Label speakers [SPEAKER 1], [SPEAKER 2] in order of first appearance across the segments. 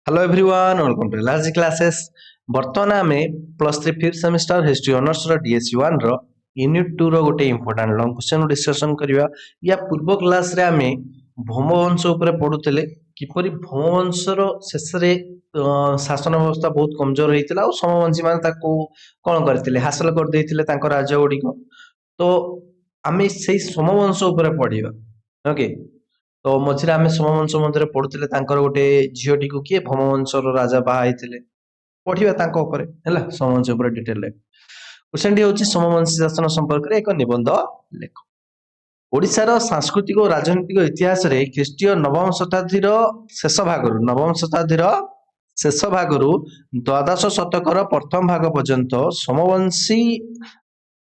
[SPEAKER 1] Hello everyone welcome to LRG classes. बर्तमान आमे plus 3 fifth semester history honours रो DSC 1 रो यूनिट 2 रो गोटे इंपोर्टेंट लॉन्ग क्वेश्चन डिस्कशन करिया। या पूर्व क्लास रे आमे भौमवंश ऊपर पढुतले किपरि भौमवंश रो शेष रे शासन व्यवस्था बहुत कमजोर होइतिला और समवंशी माने ताको कोन करथिले हासिल कर देथिले तांको राज्य गुडी को। तो आमे सेही समवंश ऊपर पढिबा। ओके, तो मझिरे आमे सोमवंश मध्य पढ़ुଥିଲେ ତାଙ୍କର ଗୋଟେ ଝିଅଟିକୁ କିଏ ଭୌମବଂଶର ରାଜା ବାହା ହେଇଥିଲେ। ପଢିବା ତାଙ୍କ ଉପରେ ହେଲା, ସୋମବଂଶ ଉପରେ ଡିଟେଲରେ। କ୍ୱେଶ୍ଚନଟି ହେଉଛି ସୋମବଂଶୀ ଶାସନ ସମ୍ପର୍କରେ ଏକ ନିବନ୍ଧ ଲେଖ। ଓଡ଼ିଶାର ସାଂସ୍କୃତିକ ଓ ରାଜନୈତିକ ଇତିହାସରେ ଖ୍ରୀଷ୍ଟୀୟ ନବମ ଶତାବ୍ଦୀର ଶେଷ ଭାଗରୁ ଦ୍ୱାଦଶ ଶତକର ପ୍ରଥମ ଭାଗ ପର୍ଯ୍ୟନ୍ତ ସୋମବଂଶୀ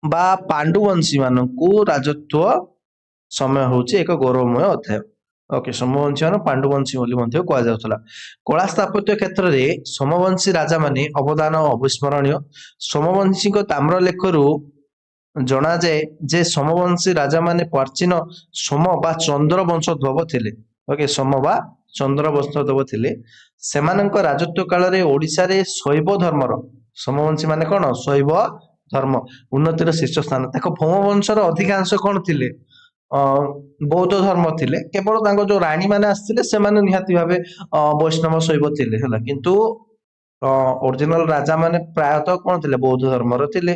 [SPEAKER 1] ବା ପାଣ୍ଡୁବଂଶୀ ମାନଙ୍କୁ ରାଜତ୍ୱ ସମୟ ହେଉଛି ଏକ ଗୌରବମୟ ଅଧ୍ୟାୟ। ଓକେ, ସୋମବଂଶୀ ମାନ ପାଣ୍ଡୁବଂଶୀ ବୋଲି ମଧ୍ୟ କୁହାଯାଉଥିଲା। କଳା ସ୍ଥାପତ୍ୟ କ୍ଷେତ୍ରରେ ସୋମବଂଶୀ ରାଜାମାନେ ଅବଦାନ ଅବିସ୍ମରଣୀୟ। ସୋମବଂଶୀଙ୍କ ତାମ୍ରଲେଖରୁ ଜଣାଯାଏ ଯେ ସୋମବଂଶୀ ରାଜାମାନେ ପ୍ରାଚୀନ ସୋମ ବା ଚନ୍ଦ୍ର ବଂଶୋଦ୍ଭବ ଥିଲେ। ଓକେ, ସୋମ ବା ଚନ୍ଦ୍ର ବଂଶୋଦ୍ଭବ ଥିଲେ। ସେମାନଙ୍କ ରାଜତ୍ୱ କାଳରେ ଓଡ଼ିଶାରେ ଶୈବ ଧର୍ମର, ସୋମବଂଶୀ ମାନେ କଣ, ଶୈବ ଧର୍ମ ଉନ୍ନତିର ଶୀର୍ଷ ସ୍ଥାନ। ତାଙ୍କ ଭୌମବଂଶର ଅଧିକାଂଶ କଣ ଥିଲେ, ବୌଦ୍ଧ ଧର୍ମ ଥିଲେ। କେବଳ ତାଙ୍କ ଯୋଉ ରାଣୀ ମାନେ ଆସିଥିଲେ ସେମାନେ ନିହାତି ଭାବେ ବୈଷ୍ଣବ ଶୈବ ଥିଲେ ହେଲା, କିନ୍ତୁ ଓରିଜିନାଲ ରାଜା ମାନେ ପ୍ରାୟତଃ କଣ ଥିଲେ, ବୌଦ୍ଧ ଧର୍ମର ଥିଲେ।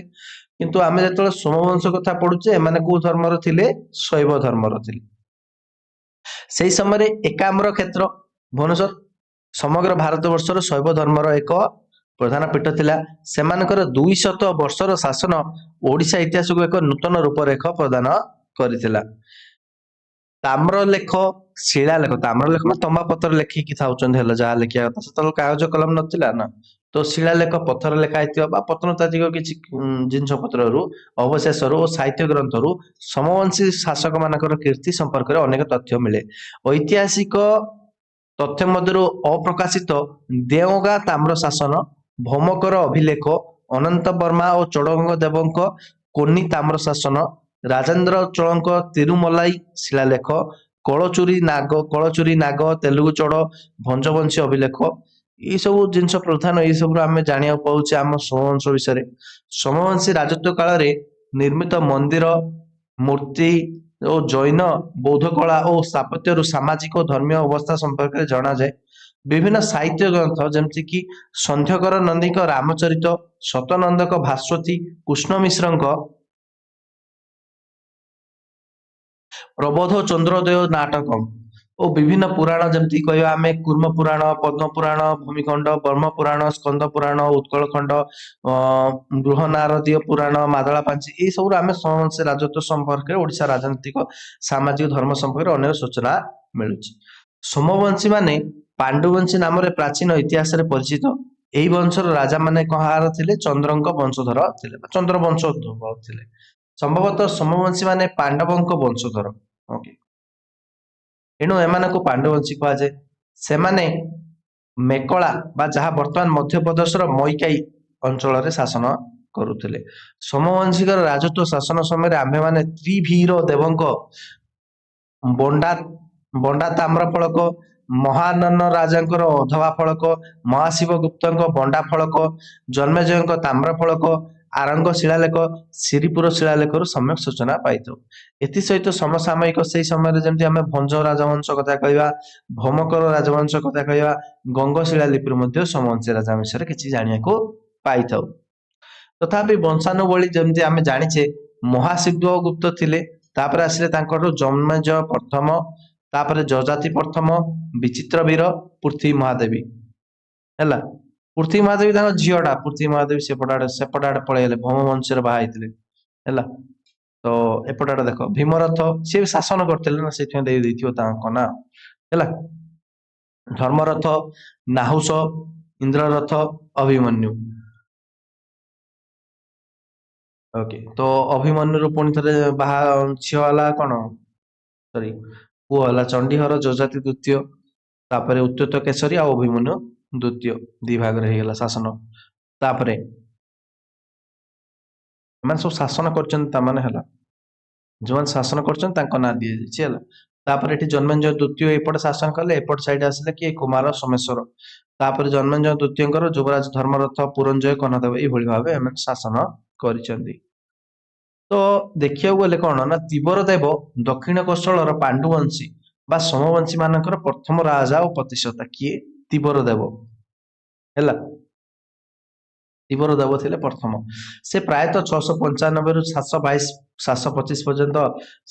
[SPEAKER 1] କିନ୍ତୁ ଆମେ ଯେତେବେଳେ ସୋମବଂଶ କଥା ପଢୁଛେ ଏମାନେ କୋଉ ଧର୍ମର ଥିଲେ, ଶୈବ ଧର୍ମର ଥିଲେ। ସେଇ ସମୟରେ ଏକାମ୍ର କ୍ଷେତ୍ର ଭୁବନେଶ୍ୱର ସମଗ୍ର ଭାରତ ବର୍ଷର ଶୈବ ଧର୍ମର ଏକ ପ୍ରଧାନ ପୀଠ ଥିଲା। ସେମାନଙ୍କର 200 ବର୍ଷର ଶାସନ ଓଡ଼ିଶା ଇତିହାସକୁ ଏକ ନୂତନ ରୂପରେଖ ପ୍ରଦାନ କରିଥିଲା। ତାମ୍ରଲେଖ, ଶିଳାଲେଖ, ତାମ୍ରଲେଖ ମାନେ ତମ୍ବା ପତ୍ର ଲେଖିକି ଥାଉଛନ୍ତି ହେଲା, ଯାହା ଲେଖିବା କଥା। ସେତେବେଳେ କାଗଜ କଲମ ନଥିଲା ନା, ତ ଶିଳାଲେଖ ପଥର ଲେଖା ହେଇଥିବା ବା ପ୍ରତ୍ନତାତ୍ତ୍ୱିକ କିଛି ଜିନିଷ ପତ୍ରରୁ, ଅବଶେଷରୁ ଓ ସାହିତ୍ୟ ଗ୍ରନ୍ଥରୁ ସମବଂଶୀ ଶାସକ ମାନଙ୍କର କୀର୍ତ୍ତି ସମ୍ପର୍କରେ ଅନେକ ତଥ୍ୟ ମିଳେ। ଐତିହାସିକ ତଥ୍ୟ ମଧ୍ୟରୁ ଅପ୍ରକାଶିତ ଦେଓଗାଁ ତାମ୍ର ଶାସନ, ଭୌମକର ଅଭିଲେଖ, ଅନନ୍ତ ବର୍ମା ଓ ଚୋଡଗଙ୍ଗ ଦେବଙ୍କ କୋନି ତାମ୍ର ଶାସନ, ରାଜେନ୍ଦ୍ର ଚୋଳଙ୍କ ତିରୁମଲାଇ ଶିଳାଲେଖ, କଳଚୁରୀ ନାଗ ତେଲୁଗୁ ଚୋଡ ଭଞ୍ଜବଂଶୀ ଅଭିଲେଖ, ଏଇ ସବୁ ଜିନିଷ ପ୍ରଧାନ। ଏଇ ସବୁରୁ ଆମେ ଜାଣିବାକୁ ପାଉଛେ ଆମ ସୋମବଂଶ ବିଷୟରେ। ସୋମବଂଶୀ ରାଜତ୍ୱ କାଳରେ ନିର୍ମିତ ମନ୍ଦିର, ମୂର୍ତ୍ତି ଓ ଜୈନ ବୌଦ୍ଧ କଳା ଓ ସ୍ଥାପତ୍ୟରୁ ସାମାଜିକ ଓ ଧର୍ମୀୟ ଅବସ୍ଥା ସମ୍ପର୍କରେ ଜଣାଯାଏ। ବିଭିନ୍ନ ସାହିତ୍ୟ ଗ୍ରନ୍ଥ ଯେମିତି କି ସନ୍ଧ୍ୟକର ନନ୍ଦୀଙ୍କ ରାମଚରିତ, ସତନନ୍ଦଙ୍କ ଭାସ୍ୱତୀ, କୃଷ୍ଣ ମିଶ୍ରଙ୍କ ପ୍ରବୋଧ ଚନ୍ଦ୍ରୋଦୟ ନାଟକ ଓ ବିଭିନ୍ନ ପୁରାଣ ଯେମିତି କହିବା ଆମେ କୁର୍ମ ପୁରାଣ, ପଦ୍ମ ପୁରାଣ, ଭୂମିଖଣ୍ଡ, ବ୍ରହ୍ମ ପୁରାଣ, ସ୍କନ୍ଦ ପୁରାଣ, ଉତ୍କଳଖଣ୍ଡ, ବୃହନାରଦୀୟ ପୁରାଣ, ମାଦଳା ପାଞ୍ଚି, ଏଇ ସବୁରୁ ଆମେ ସୋମବଂଶୀ ରାଜତ୍ୱ ସମ୍ପର୍କରେ, ଓଡ଼ିଶା ରାଜନୈତିକ ସାମାଜିକ ଧର୍ମ ସମ୍ପର୍କରେ ଅନେକ ସୂଚନା ମିଳୁଛି। ସୋମବଂଶୀ ମାନେ ପାଣ୍ଡୁବଂଶୀ ନାମରେ ପ୍ରାଚୀନ ଇତିହାସରେ ପରିଚିତ। ଏହି ବଂଶର ରାଜା ମାନେ କାହାର ଥିଲେ, ଚନ୍ଦ୍ରଙ୍କ ବଂଶଧର ଥିଲେ, ଚନ୍ଦ୍ର ବଂଶୋଦ୍ଭବ ଥିଲେ। ସମ୍ଭବତଃ ସୋମବଂଶୀ ମାନେ ପାଣ୍ଡବଙ୍କ ବଂଶଧର। ଓକେ, ଏଣୁ ଏମାନଙ୍କୁ ପାଣ୍ଡୁବଂଶୀ କୁହାଯାଏ। ସେମାନେ ମେକଳା ବା ଯାହା ବର୍ତ୍ତମାନ ମଧ୍ୟପ୍ରଦେଶର ମଇକାଇ ଅଞ୍ଚଳରେ ଶାସନ କରୁଥିଲେ। ସୋମବଂଶୀଙ୍କର ରାଜତ୍ୱ ଶାସନ ସମୟରେ ଆମ୍ଭେମାନେ ତ୍ରିଭୀର ଦେବଙ୍କ ବଣ୍ଡା ତାମ୍ର ଫଳକ, ମହାନନ ରାଜାଙ୍କର ଅଧବା ଫଳକ, ମହାଶିବ ଗୁପ୍ତଙ୍କ ବଣ୍ଡା ଫଳକ, ଜନ୍ମେଜୟଙ୍କ ତାମ୍ର ଫଳକ, ଆରଙ୍ଗ ଶିଳାଲେଖ, ଶିରିପୁର ଶିଳାଲେଖରୁ ସମ୍ୟକ ସୂଚନା ପାଇଥାଉ। ଏଥିସହିତ ସମସାମୟିକ ସେଇ ସମୟରେ ଯେମିତି ଆମେ ଭଞ୍ଜ ରାଜବଂଶ କଥା କହିବା, ଭୌମକର ରାଜବଂଶ କଥା କହିବା, ଗଙ୍ଗ ଶିଳାଲିପିରୁ ମଧ୍ୟ ସୋମବଂଶୀ ରାଜା ବିଷୟରେ କିଛି ଜାଣିବାକୁ ପାଇଥାଉ। ତଥାପି ବଂଶାନୁବଳୀ ଯେମିତି ଆମେ ଜାଣିଛେ, ମହାଶିବ ଗୁପ୍ତ ଥିଲେ, ତାପରେ ଆସିଲେ ତାଙ୍କଠୁ ଜନ୍ମେଜୟ ପ୍ରଥମ, ତାପରେ ଯଜାତି ପ୍ରଥମ, ବିଚିତ୍ର ବୀର, ପୃଥ୍ୱୀ ମହାଦେବୀ ହେଲା। ପୃଥ୍ୱୀ ମହାଦେବୀ ତାଙ୍କ ଝିଅଟା, ପୃଥ୍ୱୀ ମହାଦେବୀ ସେପଟ ଆଡେ ପଳେଇଗଲେ, ଭୌମ ବଂଶରେ ବାହା ହେଇଥିଲେ ହେଲା। ତ ଏପଟ ଆଡେ ଦେଖ, ଭୀମରଥ ସିଏ ବି ଶାସନ କରିଥିଲେ ନା, ସେଇଥିପାଇଁ ଦେଇଥିବ ତାଙ୍କ ନା ହେଲା। ଧର୍ମରଥ, ନାହୁସ, ଇନ୍ଦ୍ରରଥ, ଅଭିମନ୍ୟୁ। ଓକେ, ତ ଅଭିମନ୍ୟୁରୁ ପୁଣି ଥରେ ବାହା ଝିଅ ହେଲା କଣ, ସରି ପୁଅ ହେଲା ଚଣ୍ଡିହର ଯଜାତି ଦ୍ୱିତୀୟ, ତାପରେ ଉତ୍ତ୍ୟତ କେଶରୀ ଆଉ ଅଭିମନ୍ୟୁ ଦ୍ୱିତୀୟ, ଦି ଭାଗରେ ହେଇଗଲା ଶାସନ। ତାପରେ ଏମାନେ ସବୁ ଶାସନ କରିଛନ୍ତି, ତାମାନେ ହେଲା ଯୋଉମାନେ ଶାସନ କରିଛନ୍ତି ତାଙ୍କ ନାଁ ଦିଆଯାଇଛି ହେଲା। ତାପରେ ଏଠି ଜନ୍ମେଜୟ ଦ୍ୱିତୀୟ ଏପଟେ ଶାସନ କଲେ, ଏପଟ ସାଇଡ୍ ଆସିଲେ କିଏ, କୁମାର ସୋମେଶ୍ୱର। ତାପରେ ଜନ୍ମେଞ୍ଜ ଦ୍ୱିତୀୟଙ୍କର ଯୁବରାଜ ଧର୍ମରଥ ପୁରଞ୍ଜୟ କନଦେବ ଏଇଭଳି ଭାବେ ଏମାନେ ଶାସନ କରିଛନ୍ତି। ତ ଦେଖିବାକୁ ଗଲେ କଣ ନା ତିବର ଦେବ ଦକ୍ଷିଣ କୋଶଳର ପାଣ୍ଡୁବଂଶୀ ବା ସମବଂଶୀ ମାନଙ୍କର ପ୍ରଥମ ରାଜା ଓ ପ୍ରତିଷ୍ଠାତା କିଏ? ତିବର ଦେବ ହେଲା। ତିବର ଦେବ ଥିଲେ ପ୍ରଥମ। ସେ ପ୍ରାୟତଃ 695ରୁ 722 725 ପର୍ଯ୍ୟନ୍ତ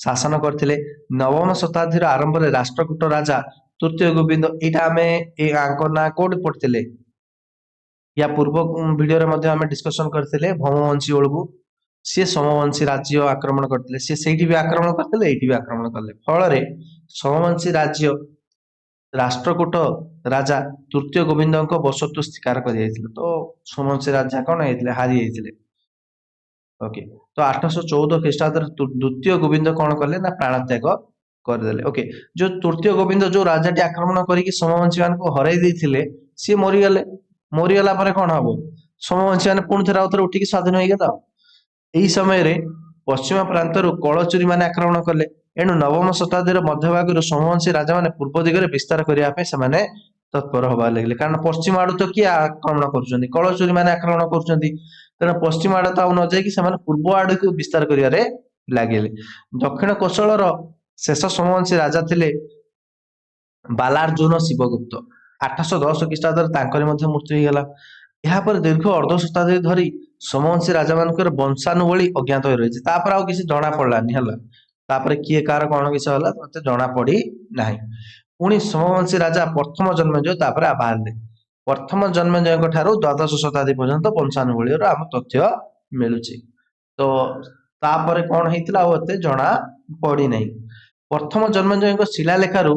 [SPEAKER 1] ଶାସନ କରିଥିଲେ। ନବମ ଶତାବ୍ଦୀର ଆରମ୍ଭରେ ରାଷ୍ଟ୍ରକୂଟ ରାଜା ତୃତୀୟ ଗୋବିନ୍ଦ, ଏଇଟା ଆମେ ଏ ଆଙ୍କ ନାଁ କୋଉଠି ପଢିଥିଲେ? ୟା ପୂର୍ବ ଭିଡିଓରେ ମଧ୍ୟ ଆମେ ଡିସ୍କସନ କରିଥିଲେ ଭୌମବଂଶୀ ବେଳକୁ ସିଏ ସମବଂଶୀ ରାଜ୍ୟ ଆକ୍ରମଣ କରିଥିଲେ। ସିଏ ସେଇଠି ବି ଆକ୍ରମଣ କରିଥିଲେ, ଏଇଠି ବି ଆକ୍ରମଣ କଲେ। ଫଳରେ ସମବଂଶୀ ରାଜ୍ୟ ରାଷ୍ଟ୍ରକୂଟ ରାଜା ତୃତୀୟ ଗୋବିନ୍ଦଙ୍କ ବସତ୍ୱ ସ୍ୱୀକାର କରିଯାଇଥିଲେ। ତ ସମବଂଶୀ ରାଜା କଣ ହେଇଥିଲେ? ହାରି ଯାଇଥିଲେ। ଓକେ, ତ 814 ଖ୍ରୀଷ୍ଟାବ୍ଦରେ ଦ୍ୱିତୀୟ ଗୋବିନ୍ଦ କଣ କଲେ ନା ପ୍ରାଣତ୍ୟାଗ କରିଦେଲେ। ଓକେ, ଯୋଉ ତୃତୀୟ ଗୋବିନ୍ଦ ଯୋଉ ରାଜାଟି ଆକ୍ରମଣ କରିକି ସମବଂଶୀ ମାନଙ୍କୁ ହରାଇ ଦେଇଥିଲେ ସିଏ ମରିଗଲେ। ମରିଗଲା ପରେ କଣ ହବ? ସମବଂଶୀ ମାନେ ପୁଣି ଥରେ ଆଉ ଥରେ ଉଠିକି ସ୍ୱାଧୀନ ହେଇଗଲା। ଏହି ସମୟରେ ପଶ୍ଚିମ ପ୍ରାନ୍ତରୁ କଳଚୁରୀ ମାନେ ଆକ୍ରମଣ କଲେ। ଏଣୁ ନବମ ଶତାବ୍ଦୀର ମଧ୍ୟଭାଗରୁ ସମବଂଶୀ ରାଜାମାନେ ପୂର୍ବ ଦିଗରେ ବିସ୍ତାର କରିବା ପାଇଁ ସେମାନେ ତତ୍ପର ହବା ଲାଗିଲେ। କାରଣ ପଶ୍ଚିମ ଆଡୁ ତ କିଏ ଆକ୍ରମଣ କରୁଛନ୍ତି? କଳଚୁରୀ ମାନେ ଆକ୍ରମଣ କରୁଛନ୍ତି। ତେଣୁ ପଶ୍ଚିମ ଆଡେ ତ ଆଉ ନ ଯାଇକି ସେମାନେ ପୂର୍ବ ଆଡକୁ ବିସ୍ତାର କରିବାରେ ଲାଗିଲେ। ଦକ୍ଷିଣ କୋଶଳର ଶେଷ ସମବଂଶୀ ରାଜା ଥିଲେ ବାଲାର୍ଜୁନ ଶିବଗୁପ୍ତ। 810 ଖ୍ରୀଷ୍ଟାବ୍ଦରେ ତାଙ୍କରି ମଧ୍ୟ ମୃତ୍ୟୁ ହେଇଗଲା। ଏହାପରେ ଦୀର୍ଘ ଅର୍ଦ୍ଧ ଶତାବ୍ଦୀ ଧରି ସମବଂଶୀ ରାଜା ମାନଙ୍କର ବଂଶାନୁବଳୀ ଅଜ୍ଞାତ ହୋଇ ରହିଛି। ତାପରେ ଆଉ କିଛି ଜଣା ପଡିଲାନି ହେଲା। ତାପରେ କିଏ କାହାର କଣ କିଛି ହେଲା ମତେ ଜଣା ପଡି ନାହିଁ। ପୁଣି ସମବଂଶୀ ରାଜା ପ୍ରଥମ ଜନ୍ମେଜୟ ତାପରେ ବାହାରିଲେ। ପ୍ରଥମ ଜନ୍ମେଜୟଙ୍କ ଠାରୁ ଦ୍ୱାଦଶ ଶତାବ୍ଦୀ ପର୍ଯ୍ୟନ୍ତ ବଂଶାନୁବଳୀର ଆମ ତଥ୍ୟ ମିଳୁଛି। ତ ତାପରେ କଣ ହେଇଥିଲା ଆଉ ଏତେ ଜଣା ପଡିନାହିଁ। ପ୍ରଥମ ଜନ୍ମେଜୟଙ୍କ ଶିଳାଲେଖାରୁ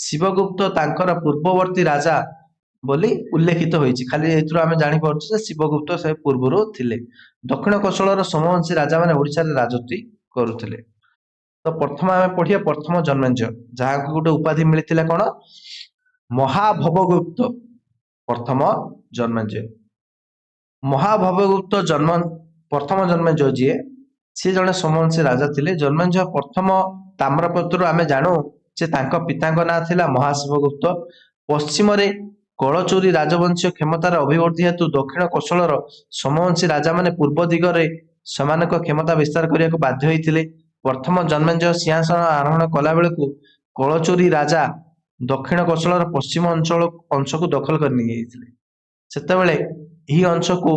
[SPEAKER 1] ଶିବଗୁପ୍ତ ତାଙ୍କର ପୂର୍ବବର୍ତ୍ତୀ ରାଜା ବୋଲି ଉଲ୍ଲେଖିତ ହୋଇଛି। ଖାଲି ଏଥିରୁ ଆମେ ଜାଣିପାରୁଛୁ ଯେ ଶିବଗୁପ୍ତ ସେ ପୂର୍ବରୁ ଥିଲେ। ଦକ୍ଷିଣ କୋଶଳର ସମବଂଶୀ ରାଜାମାନେ ଓଡ଼ିଶାରେ ରାଜତ୍ୱ କରୁଥିଲେ। ତ ପ୍ରଥମ ଆମେ ପଢିବା ପ୍ରଥମ ଜନ୍ମେଞ୍ଜୟ, ଯାହାକୁ ଗୋଟେ ଉପାଧି ମିଳିଥିଲା କଣ? ମହାଭବଗୁପ୍ତ। ପ୍ରଥମ ଜନ୍ମେଞ୍ଜୟ ମହାଭବଗୁପ୍ତ ପ୍ରଥମ ଜନ୍ମେଞ୍ଜୟ ଯିଏ ସିଏ ଜଣେ ସମବଂଶୀ ରାଜା ଥିଲେ। ଜନ୍ମେଞ୍ଜୟ ପ୍ରଥମ ତାମ୍ରପତ୍ରରୁ ଆମେ ଜାଣୁ ଯେ ତାଙ୍କ ପିତାଙ୍କ ନାଁ ଥିଲା ମହାଶିବଗୁପ୍ତ। ପଶ୍ଚିମରେ କଳଚୁରୀ ରାଜବଂଶୀୟ କ୍ଷମତାର ଅଭିବୃଦ୍ଧି ହେତୁ ଦକ୍ଷିଣ କୋଶଳର ସମବଂଶୀ ରାଜାମାନେ ପୂର୍ବ ଦିଗରେ ସେମାନଙ୍କ କ୍ଷମତା ବିସ୍ତାର କରିବାକୁ ବାଧ୍ୟ ହୋଇଥିଲେ। ପ୍ରଥମ ଜନ୍ମେଞ୍ଜୟ ସିଂହାସନ ଆରୋହଣ କଲା ବେଳକୁ କଳଚୁରୀ ରାଜା ଦକ୍ଷିଣ କୋଶଳର ପଶ୍ଚିମ ଅଂଶକୁ ଦଖଲ କରି ନେଇଯାଇଥିଲେ। ସେତେବେଳେ ଏହି ଅଂଶକୁ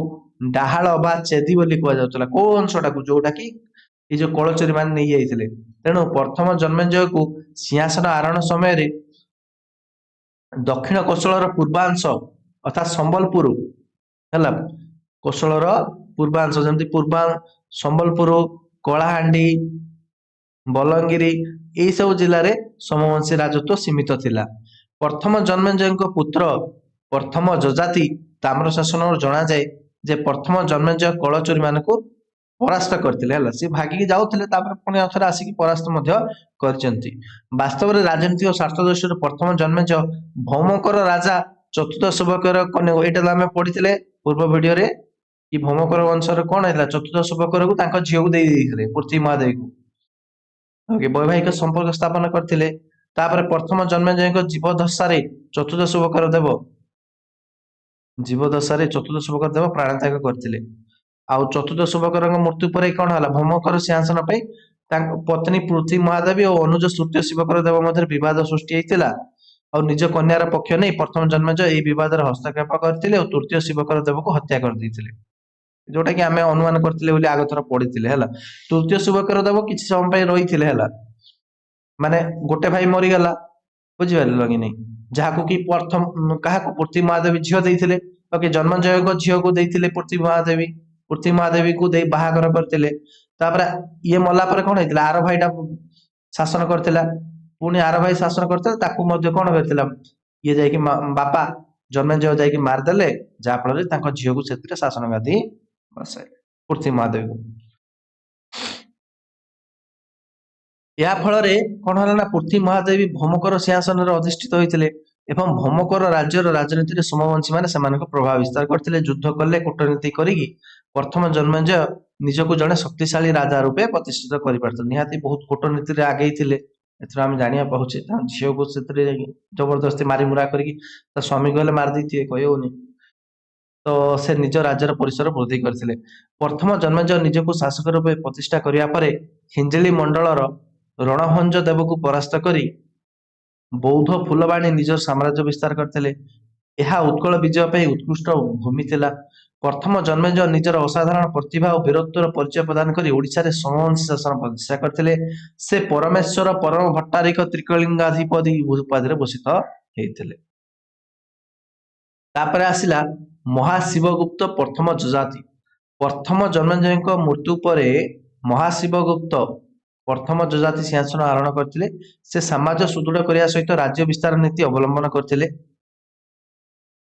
[SPEAKER 1] ଡାହାଳ ବା ଚେଦି ବୋଲି କୁହାଯାଉଥିଲା। କୋଉ ଅଂଶଟାକୁ? ଯୋଉଟା କି ଏଇ ଯୋଉ କଳଚୁରୀ ମାନେ ନେଇଯାଇଥିଲେ। ତେଣୁ ପ୍ରଥମ ଜନ୍ମେଞ୍ଜୟକୁ ସିଂହାସନ ଆରୋହଣ ସମୟରେ ଦକ୍ଷିଣ କୋଶଳର ପୂର୍ବାଂଶ ଅର୍ଥାତ୍ ସମ୍ବଲପୁର ହେଲା, କୋଶଳର ପୂର୍ବାଂଶ ଯେମିତି ସମ୍ବଲପୁର, କଳାହାଣ୍ଡି, ବଲାଙ୍ଗୀର ଏଇ ସବୁ ଜିଲ୍ଲାରେ ସମବଂଶୀ ରାଜତ୍ୱ ସୀମିତ ଥିଲା। ପ୍ରଥମ ଜନ୍ମେଞ୍ଜୟଙ୍କ ପୁତ୍ର ପ୍ରଥମ ଯଯାତି ତାମ୍ର ଶାସନରୁ ଜଣାଯାଏ ଯେ ପ୍ରଥମ ଜନ୍ମେଞ୍ଜୟ କଳଚୁରୀ ମାନଙ୍କୁ ପରାସ୍ତ କରିଥିଲେ ହେଲା। ସେ ଭାଗିକି ଯାଉଥିଲେ, ତାପରେ ପୁଣି ଆଉଥରେ ଆସିକି ପରାସ୍ତ ମଧ୍ୟ କରିଛନ୍ତି। ବାସ୍ତବରେ ରାଜନୈତିକ ସ୍ୱାର୍ଥ ଦୃଷ୍ଟିରୁ ପ୍ରଥମ ଜନ୍ମେଞ୍ଜୟ ଭୌମକର ରାଜା ଚତୁର୍ଥ ଶୁଭଙ୍କର କନ୍ୟା। ଏଇଟା ତ ଆମେ ପଢିଥିଲେ ପୂର୍ବ ଭିଡିଓରେ କି ଭୌମକର ବଂଶରେ କଣ ହେଇଥିଲା? ଚତୁର୍ଥ ଶୁଭକରକୁ ତାଙ୍କ ଝିଅକୁ ଦେଇ ଦେଇଥିଲେ, ପୃଥ୍ୱୀ ମହାଦେବୀକୁ। ବୈବାହିକ ସମ୍ପର୍କ ସ୍ଥାପନ କରିଥିଲେ। ତାପରେ ପ୍ରଥମ ଜନ୍ମେଞ୍ଜୟଙ୍କ ଜୀବଦଶାରେ ଚତୁର୍ଥ ଶୁଭକର ଦେବ ପ୍ରାଣତ୍ୟାଗ କରିଥିଲେ। ଆଉ ଚତୁର୍ଥ ଶୁଭକରଙ୍କ ମୃତ୍ୟୁ ପରେ କଣ ହେଲା? ଭୌମକର ସିଂହାସନ ପାଇଁ ତାଙ୍କ ପତ୍ନୀ ପୃଥ୍ୱୀ ମହାଦେବୀ ଓ ଅନୁଜ ତୃତୀୟ ଶୁଭକର ଦେବ ମଧ୍ୟରେ ବିବାଦ ସୃଷ୍ଟି ହେଇଥିଲା। ଆଉ ନିଜ କନ୍ୟାର ପକ୍ଷ ନେଇ ପ୍ରଥମ ଜନ୍ମେଞ୍ଜୟ ଏହି ବିବାଦରେ ହସ୍ତକ୍ଷେପ କରିଥିଲେ ଓ ତୃତୀୟ ଶୁଭକର ଦେବକୁ ହତ୍ୟା କରିଦେଇଥିଲେ। ଯୋଉଟା କି ଆମେ ଅନୁମାନ କରିଥିଲେ ବୋଲି ଆଗ ଥର ପଢିଥିଲେ ହେଲା। ତୃତୀୟ ଶୁଭକର ଦେବ କିଛି ସମୟ ପାଇଁ ରହିଥିଲେ ହେଲା। ମାନେ ଗୋଟେ ଭାଇ ମରିଗଲା, ବୁଝିପାରିଲ କି ନାଇଁ? ଯାହାକୁ କି ପ୍ରଥମ କାହାକୁ? ପୃଥ୍ୱୀ ମହାଦେବୀ ଝିଅ ଦେଇଥିଲେ। ଓକେ, ଜନ୍ମେଞ୍ଜୟଙ୍କ ଝିଅକୁ ଦେଇଥିଲେ ପୃଥ୍ୱୀ ମହାଦେବୀକୁ ଦେଇ ବାହାଘର କରିଥିଲେ। ତାପରେ ଇଏ ମଲା ପରେ କଣ ହେଇଥିଲା? ଆର ଭାଇଟା ଶାସନ କରିଥିଲା। ପୁଣି ଆର ଭାଇ ଶାସନ କରିଥିଲା, ତାକୁ ମଧ୍ୟ କଣ କରିଥିଲା? ଇଏ ଯାଇକି ବାପା ଜନ୍ମେଞ୍ଜୟ ଯାଇକି ମାରିଦେଲେ, ଯାହା ଫଳରେ ତାଙ୍କ ଝିଅକୁ ସେଥିରେ ଶାସନ ଗାଦି ବସାଇଲେ, ପୃଥ୍ୱୀ ମହାଦେବୀକୁ। ଏହା ଫଳରେ କଣ ହେଲା ନା ପୃଥ୍ୱୀ ମହାଦେବୀ ଭୌମକର ସିଂହାସନରେ ଅଧିଷ୍ଠିତ ହୋଇଥିଲେ ଏବଂ ଭୌମକର ରାଜ୍ୟର ରାଜନୀତିରେ ସମବଂଶୀ ମାନେ ସେମାନଙ୍କ ପ୍ରଭାବ ବିସ୍ତାର କରିଥିଲେ। ଯୁଦ୍ଧ କଲେ, କୂଟନୀତି କରିକି ପ୍ରଥମ ଜନ୍ମେଞ୍ଜୟ ନିଜକୁ ଜଣେ ଶକ୍ତିଶାଳୀ ରାଜା ରୂପେ ପ୍ରତିଷ୍ଠିତ କରିପାରିଥିଲେ। ନିହାତି ବହୁତ କୂଟନୀତିରେ ଆଗେଇ ଥିଲେ। ଏଥିରୁ ଆମେ ଜାଣିବାକୁ ପାଉଛେ ତା ଝିଅକୁ ସେଥିରେ ଜବରଦସ୍ତି ମାରିମୁରା କରିକି ତା ସ୍ୱାମୀକୁ ହେଲେ ମାରି ଦେଇଥିବେ କହିହଉନି। ତ ସେ ନିଜ ରାଜ୍ୟର ପରିସର ବୃଦ୍ଧି କରିଥିଲେ। ପ୍ରଥମ ଜନ୍ମେଜୟ ନିଜକୁ ଶାସକ ରୂପେ ପ୍ରତିଷ୍ଠା କରିବା ପରେ ହିଞ୍ଜିଳି ମଣ୍ଡଳର ରଣଭଞ୍ଜ ଦେବକୁ ପରାସ୍ତ କରି ବୌଦ୍ଧ ଫୁଲବାଣୀ ନିଜର ସାମ୍ରାଜ୍ୟ ବିସ୍ତାର କରିଥିଲେ। ଏହା ଉତ୍କଳ ବିଜୟ ପାଇଁ ଉତ୍କୃଷ୍ଟ ଭୂମି ଥିଲା। ପ୍ରଥମ ଜନ୍ମେଜୟ ନିଜର ଅସାଧାରଣ ପ୍ରତିଭା ଓ ବୀରତ୍ୱର ପରିଚୟ ପ୍ରଦାନ କରି ଓଡ଼ିଶାରେ ସମବଂଶୀ ଶାସନ ପ୍ରତିଷ୍ଠା କରିଥିଲେ। ସେ ପରମେଶ୍ୱର ପରମ ଭଟ୍ଟାରିକ ତ୍ରିକଳିଙ୍ଗାଧିପତି ଉପାଧିରେ ଭୂଷିତ ହେଇଥିଲେ। ତାପରେ ଆସିଲା ମହାଶିବଗୁପ୍ତ ପ୍ରଥମ ଯଯାତି। ପ୍ରଥମ ଜନ୍ମେଜୟଙ୍କ ମୃତ୍ୟୁ ପରେ ମହାଶିବଗୁପ୍ତ ପ୍ରଥମ ଯଯାତି ସିଂହାସନ ଆରୋହଣ କରିଥିଲେ। ସେ ସମାଜ ସୁଦୃଢ଼ କରିବା ସହିତ ରାଜ୍ୟ ବିସ୍ତାର ନୀତି ଅବଲମ୍ବନ କରିଥିଲେ।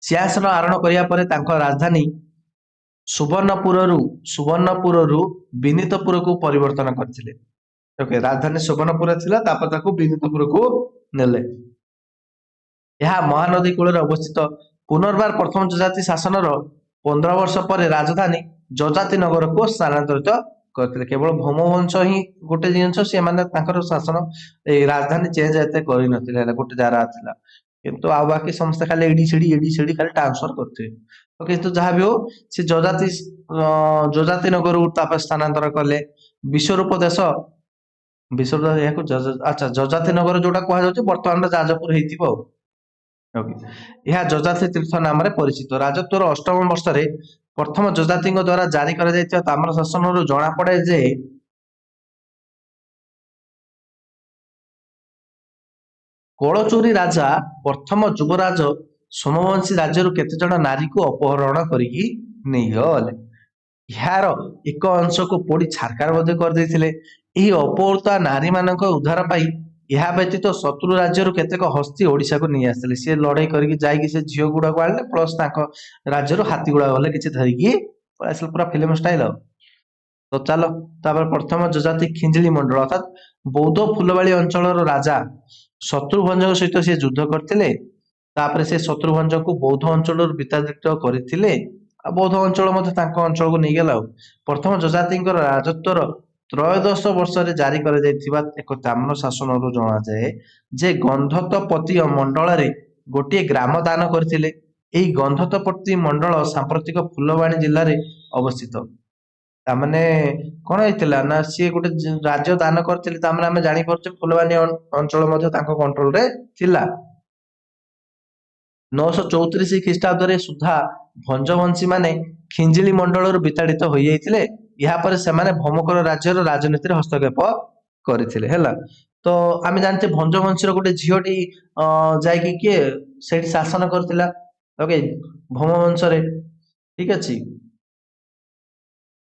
[SPEAKER 1] ସିଂହାସନ ଆରୋହଣ କରିବା ପରେ ତାଙ୍କ ରାଜଧାନୀ ସୁବର୍ଣ୍ଣପୁରରୁ ବିନୀତପୁରକୁ ପରିବର୍ତ୍ତନ କରିଥିଲେ। ଓକେ, ରାଜଧାନୀ ସୁବର୍ଣ୍ଣପୁର ଥିଲା, ତାପରେ ତାକୁ ବିନୀତପୁରକୁ ନେଲେ। ଏହା ମହାନଦୀ କୂଳରେ ଅବସ୍ଥିତ। ପୁନର୍ବାର ପ୍ରଥମ ଯଯାତି ଶାସନର 15 ବର୍ଷ ପରେ ରାଜଧାନୀ ଯଯାତି ନଗରକୁ ସ୍ଥାନାନ୍ତରିତ କରିଥିଲେ। କେବଳ ଭୌମବଂଶ ହିଁ ଗୋଟେ ଜିନିଷ, ସେମାନେ ତାଙ୍କର ଶାସନ ଏଇ ରାଜଧାନୀ ଚେଞ୍ଜ ଏତେ କରିନଥିଲେ, ଗୋଟେ ଜାଗା ଥିଲା। କିନ୍ତୁ ଆଉ ବାକି ସମସ୍ତେ ଖାଲି ଏଡି ସେଡି ଖାଲି ଟ୍ରାନ୍ସଫର କରିଥିବେ। ତ କିନ୍ତୁ ଯାହା ବି ହଉ ସେ ଯଯାତି ନଗରକୁ ତାପରେ ସ୍ଥାନାନ୍ତର କଲେ। ବିଶ୍ୱରୂପ ଦେଶ ଏହାକୁ ଆଚ୍ଛା ଯଯାତି ନଗର ଯୋଉଟା କୁହାଯାଉଛି ବର୍ତ୍ତମାନର ଯାଜପୁର ହେଇଥିବ ଆଉ। ଏହା ଯଯାତି ତୀର୍ଥ ନାମରେ ପରିଚିତ। ରାଜତ୍ୱର ଅଷ୍ଟମ ବର୍ଷରେ ପ୍ରଥମ ଯଯାତିଙ୍କ ଦ୍ୱାରା ଜାରି କରାଯାଇଥିବା ତାମ୍ର ଶାସନରୁ ଜଣାପଡେ ଯେ କଳଚୁରୀ ରାଜା ପ୍ରଥମ ଯୁବରାଜ ସୋମବଂଶୀ ରାଜ୍ୟରୁ କେତେଜଣ ନାରୀକୁ ଅପହରଣ କରିକି ନେଇଗଲେ। ଏହାର ଏକ ଅଂଶକୁ ପୋଡ଼ି ଛାରଖାର ମଧ୍ୟ କରିଦେଇଥିଲେ। ଏହି ଅପହୃତା ନାରୀମାନଙ୍କ ଉଦ୍ଧାର ପାଇଁ ଏହା ବ୍ୟତୀତ ଶତ୍ରୁ ରାଜ୍ୟରୁ କେତେକ ହସ୍ତୀ ଓଡ଼ିଶାକୁ ନେଇ ଆସିଥିଲେ। ସିଏ ଲଢେଇ କରିକି ଯାଇକି ସେ ଝିଅ ଗୁଡାକୁ ଆଣିଲେ, ପ୍ଲସ ତାଙ୍କ ରାଜ୍ୟରୁ ହାତୀ ଗୁଡାକ ଗଲେ କିଛି ଧରିକି ପଳେଇ ଆସିଲେ, ପୁରା ଫିଲ୍ମ ଷ୍ଟାଇଲ ଆଉ। ତ ଚାଲ ତାପରେ ପ୍ରଥମ ଯଯାତି ଖିଞ୍ଜିଳି ମଣ୍ଡଳ ଅର୍ଥାତ ବୌଦ୍ଧ ଫୁଲବାଣୀ ଅଞ୍ଚଳର ରାଜା ଶତ୍ରୁଭଞ୍ଜଙ୍କ ସହିତ ସେ ଯୁଦ୍ଧ କରିଥିଲେ। ତାପରେ ସେ ଶତ୍ରୁଭଞ୍ଜଙ୍କୁ ବୌଦ୍ଧ ଅଞ୍ଚଳରୁ ବିତାଡ଼ିତ କରିଥିଲେ। ଆଉ ବୌଦ୍ଧ ଅଞ୍ଚଳ ମଧ୍ୟ ତାଙ୍କ ଅଞ୍ଚଳକୁ ନେଇଗଲା ଆଉ। ପ୍ରଥମ ଯଯାତିଙ୍କର ରାଜତ୍ୱର ତ୍ରୟୋଦଶ ବର୍ଷରେ ଜାରି କରାଯାଇଥିବା ଏକ ତାମ୍ର ଶାସନରୁ ଜଣାଯାଏ ଯେ ଗନ୍ଧତପତି ମଣ୍ଡଳରେ ଗୋଟିଏ ଗ୍ରାମ ଦାନ କରିଥିଲେ। ଏହି ଗନ୍ଧତପତି ମଣ୍ଡଳ ସାମ୍ପ୍ରତିକ ଫୁଲବାଣୀ ଜିଲ୍ଲାରେ ଅବସ୍ଥିତ। ତାମାନେ କଣ ହେଇଥିଲା ନା ସିଏ ଗୋଟେ ରାଜ୍ୟ ଦାନ କରିଥିଲେ, ତାମାନେ ଆମେ ଜାଣିପାରୁଛେ ଫୁଲବାଣୀ ଅଞ୍ଚଳ ମଧ୍ୟ ତାଙ୍କ କଣ୍ଟ୍ରୋଲରେ ଥିଲା। 934 ଖ୍ରୀଷ୍ଟାବ୍ଦରେ ସୁଦ୍ଧା ଭଞ୍ଜବଂଶୀ ମାନେ ଖିଞ୍ଜିଳି ମଣ୍ଡଳରୁ ବିତାଡ଼ିତ ହୋଇଯାଇଥିଲେ। ଏହାପରେ ସେମାନେ ଭୌମକର ରାଜ୍ୟର ରାଜନୀତିରେ ହସ୍ତକ୍ଷେପ କରିଥିଲେ ହେଲା। ତ ଆମେ ଜାଣିଛେ ଭଞ୍ଜବଂଶୀର ଗୋଟେ ଝିଅଟି ଯାଇକି କିଏ ସେଇଠି ଶାସନ କରିଥିଲା। ଓକେ, ଭୌମ ବଂଶରେ। ଠିକ ଅଛି।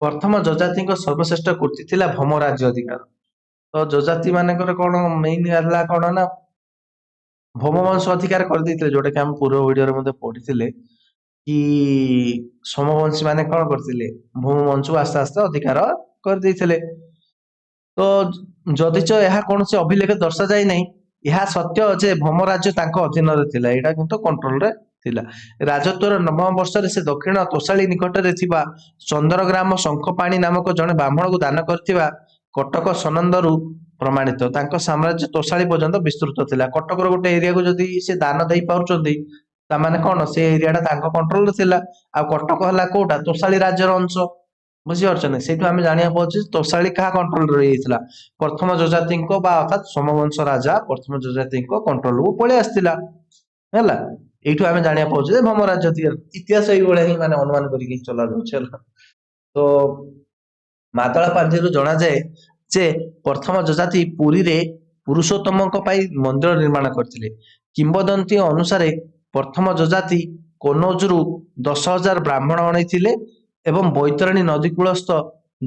[SPEAKER 1] ପ୍ରଥମ ଯଯାତିଙ୍କ ସର୍ବଶ୍ରେଷ୍ଠ କୃତି ଥିଲା ଭୌମ ରାଜ୍ୟ ଅଧିକାର। ତ ଯଯାତି ମାନଙ୍କର କଣ ମେଇନ ହେଲା କଣ ନା ଭୌମ ବଂଶ ଅଧିକାର କରିଦେଇଥିଲେ, ଯୋଉଟା କି ଆମେ ପୂର୍ବ ଭିଡିଓରେ ମଧ୍ୟ ପଢିଥିଲେ କି ସୋମବଂଶୀ ମାନେ କଣ କରିଥିଲେ, ଭୌମ ବଂଶକୁ ଆସ୍ତେ ଆସ୍ତେ ଅଧିକାର କରିଦେଇଥିଲେ। ତ ଯଦିଚ ଏହା କୌଣସି ଅଭିଲେଖ ଦର୍ଶାଯାଇ ନାହିଁ, ଏହା ସତ୍ୟ ଯେ ଭୌମ ରାଜ୍ୟ ତାଙ୍କ ଅଧୀନରେ ଥିଲା, ଏଇଟା କିନ୍ତୁ କଣ୍ଟ୍ରୋଲରେ ଥିଲା। ରାଜତ୍ୱର ନବମ ବର୍ଷରେ ସେ ଦକ୍ଷିଣ ତୋଷାଳୀ ନିକଟରେ ଥିବା ଚନ୍ଦ୍ରଗ୍ରାମ ଶଙ୍ଖପାଣି ନାମକ ଜଣେ ବ୍ରାହ୍ମଣକୁ ଦାନ କରିଥିବା କଟକ ସନନ୍ଦରୁ ପ୍ରମାଣିତ। ତାଙ୍କ ସାମ୍ରାଜ୍ୟ ତୋଷାଳୀ ପର୍ଯ୍ୟନ୍ତ ବିସ୍ତୃତ ଥିଲା। କଟକର ଗୋଟେ ଏରିଆକୁ ଯଦି ସେ ଦାନ ଦେଇ ପାରୁଛନ୍ତି, ତାମାନେ କଣ ସେ ଏରିଆଟା ତାଙ୍କ କଣ୍ଟ୍ରୋଲରେ ଥିଲା। ଆଉ କଟକ ହେଲା କୋଉଟା, ତୋଷାଳୀ ରାଜ୍ୟର ଅଂଶ। ବୁଝିପାରୁଛନ୍ତି? ସେଇଠୁ ଆମେ ଜାଣିବାକୁ ପାଉଛୁ ତୋଷାଳୀ କାହା କଣ୍ଟ୍ରୋଲରେ ରହିଯାଇଥିଲା, ପ୍ରଥମ ଯଯାତିଙ୍କ ବା ଅର୍ଥାତ ସୋମବଂଶ ରାଜା ପ୍ରଥମ ଯଯାତିଙ୍କ କଣ୍ଟ୍ରୋଲକୁ ପଳେଇ ଆସିଥିଲା ହେଲା। ଏଇଠୁ ଆମେ ଜାଣିବାକୁ ପାଉଛୁ ଯେ ଭୌମ ରାଜ୍ୟ ଇତିହାସ ଏଇଭଳିଆ ହିଁ ମାନେ ଅନୁମାନ କରିକି ଚଲାଯାଉଛି ହେଲା। ତ ମାଦଳା ପାଞ୍ଜିରୁ ଜଣାଯାଏ ଯେ ପ୍ରଥମ ଯଯାତି ପୁରୀରେ ପୁରୁଷୋତ୍ତମଙ୍କ ପାଇଁ ମନ୍ଦିର ନିର୍ମାଣ କରିଥିଲେ। କିମ୍ବଦନ୍ତୀ ଅନୁସାରେ ପ୍ରଥମ ଯଯାତି କନୌଜରୁ 10,000 ବ୍ରାହ୍ମଣ ଅଣେଇଥିଲେ ଏବଂ ବୈତରଣୀ ନଦୀ କୂଳସ୍ଥ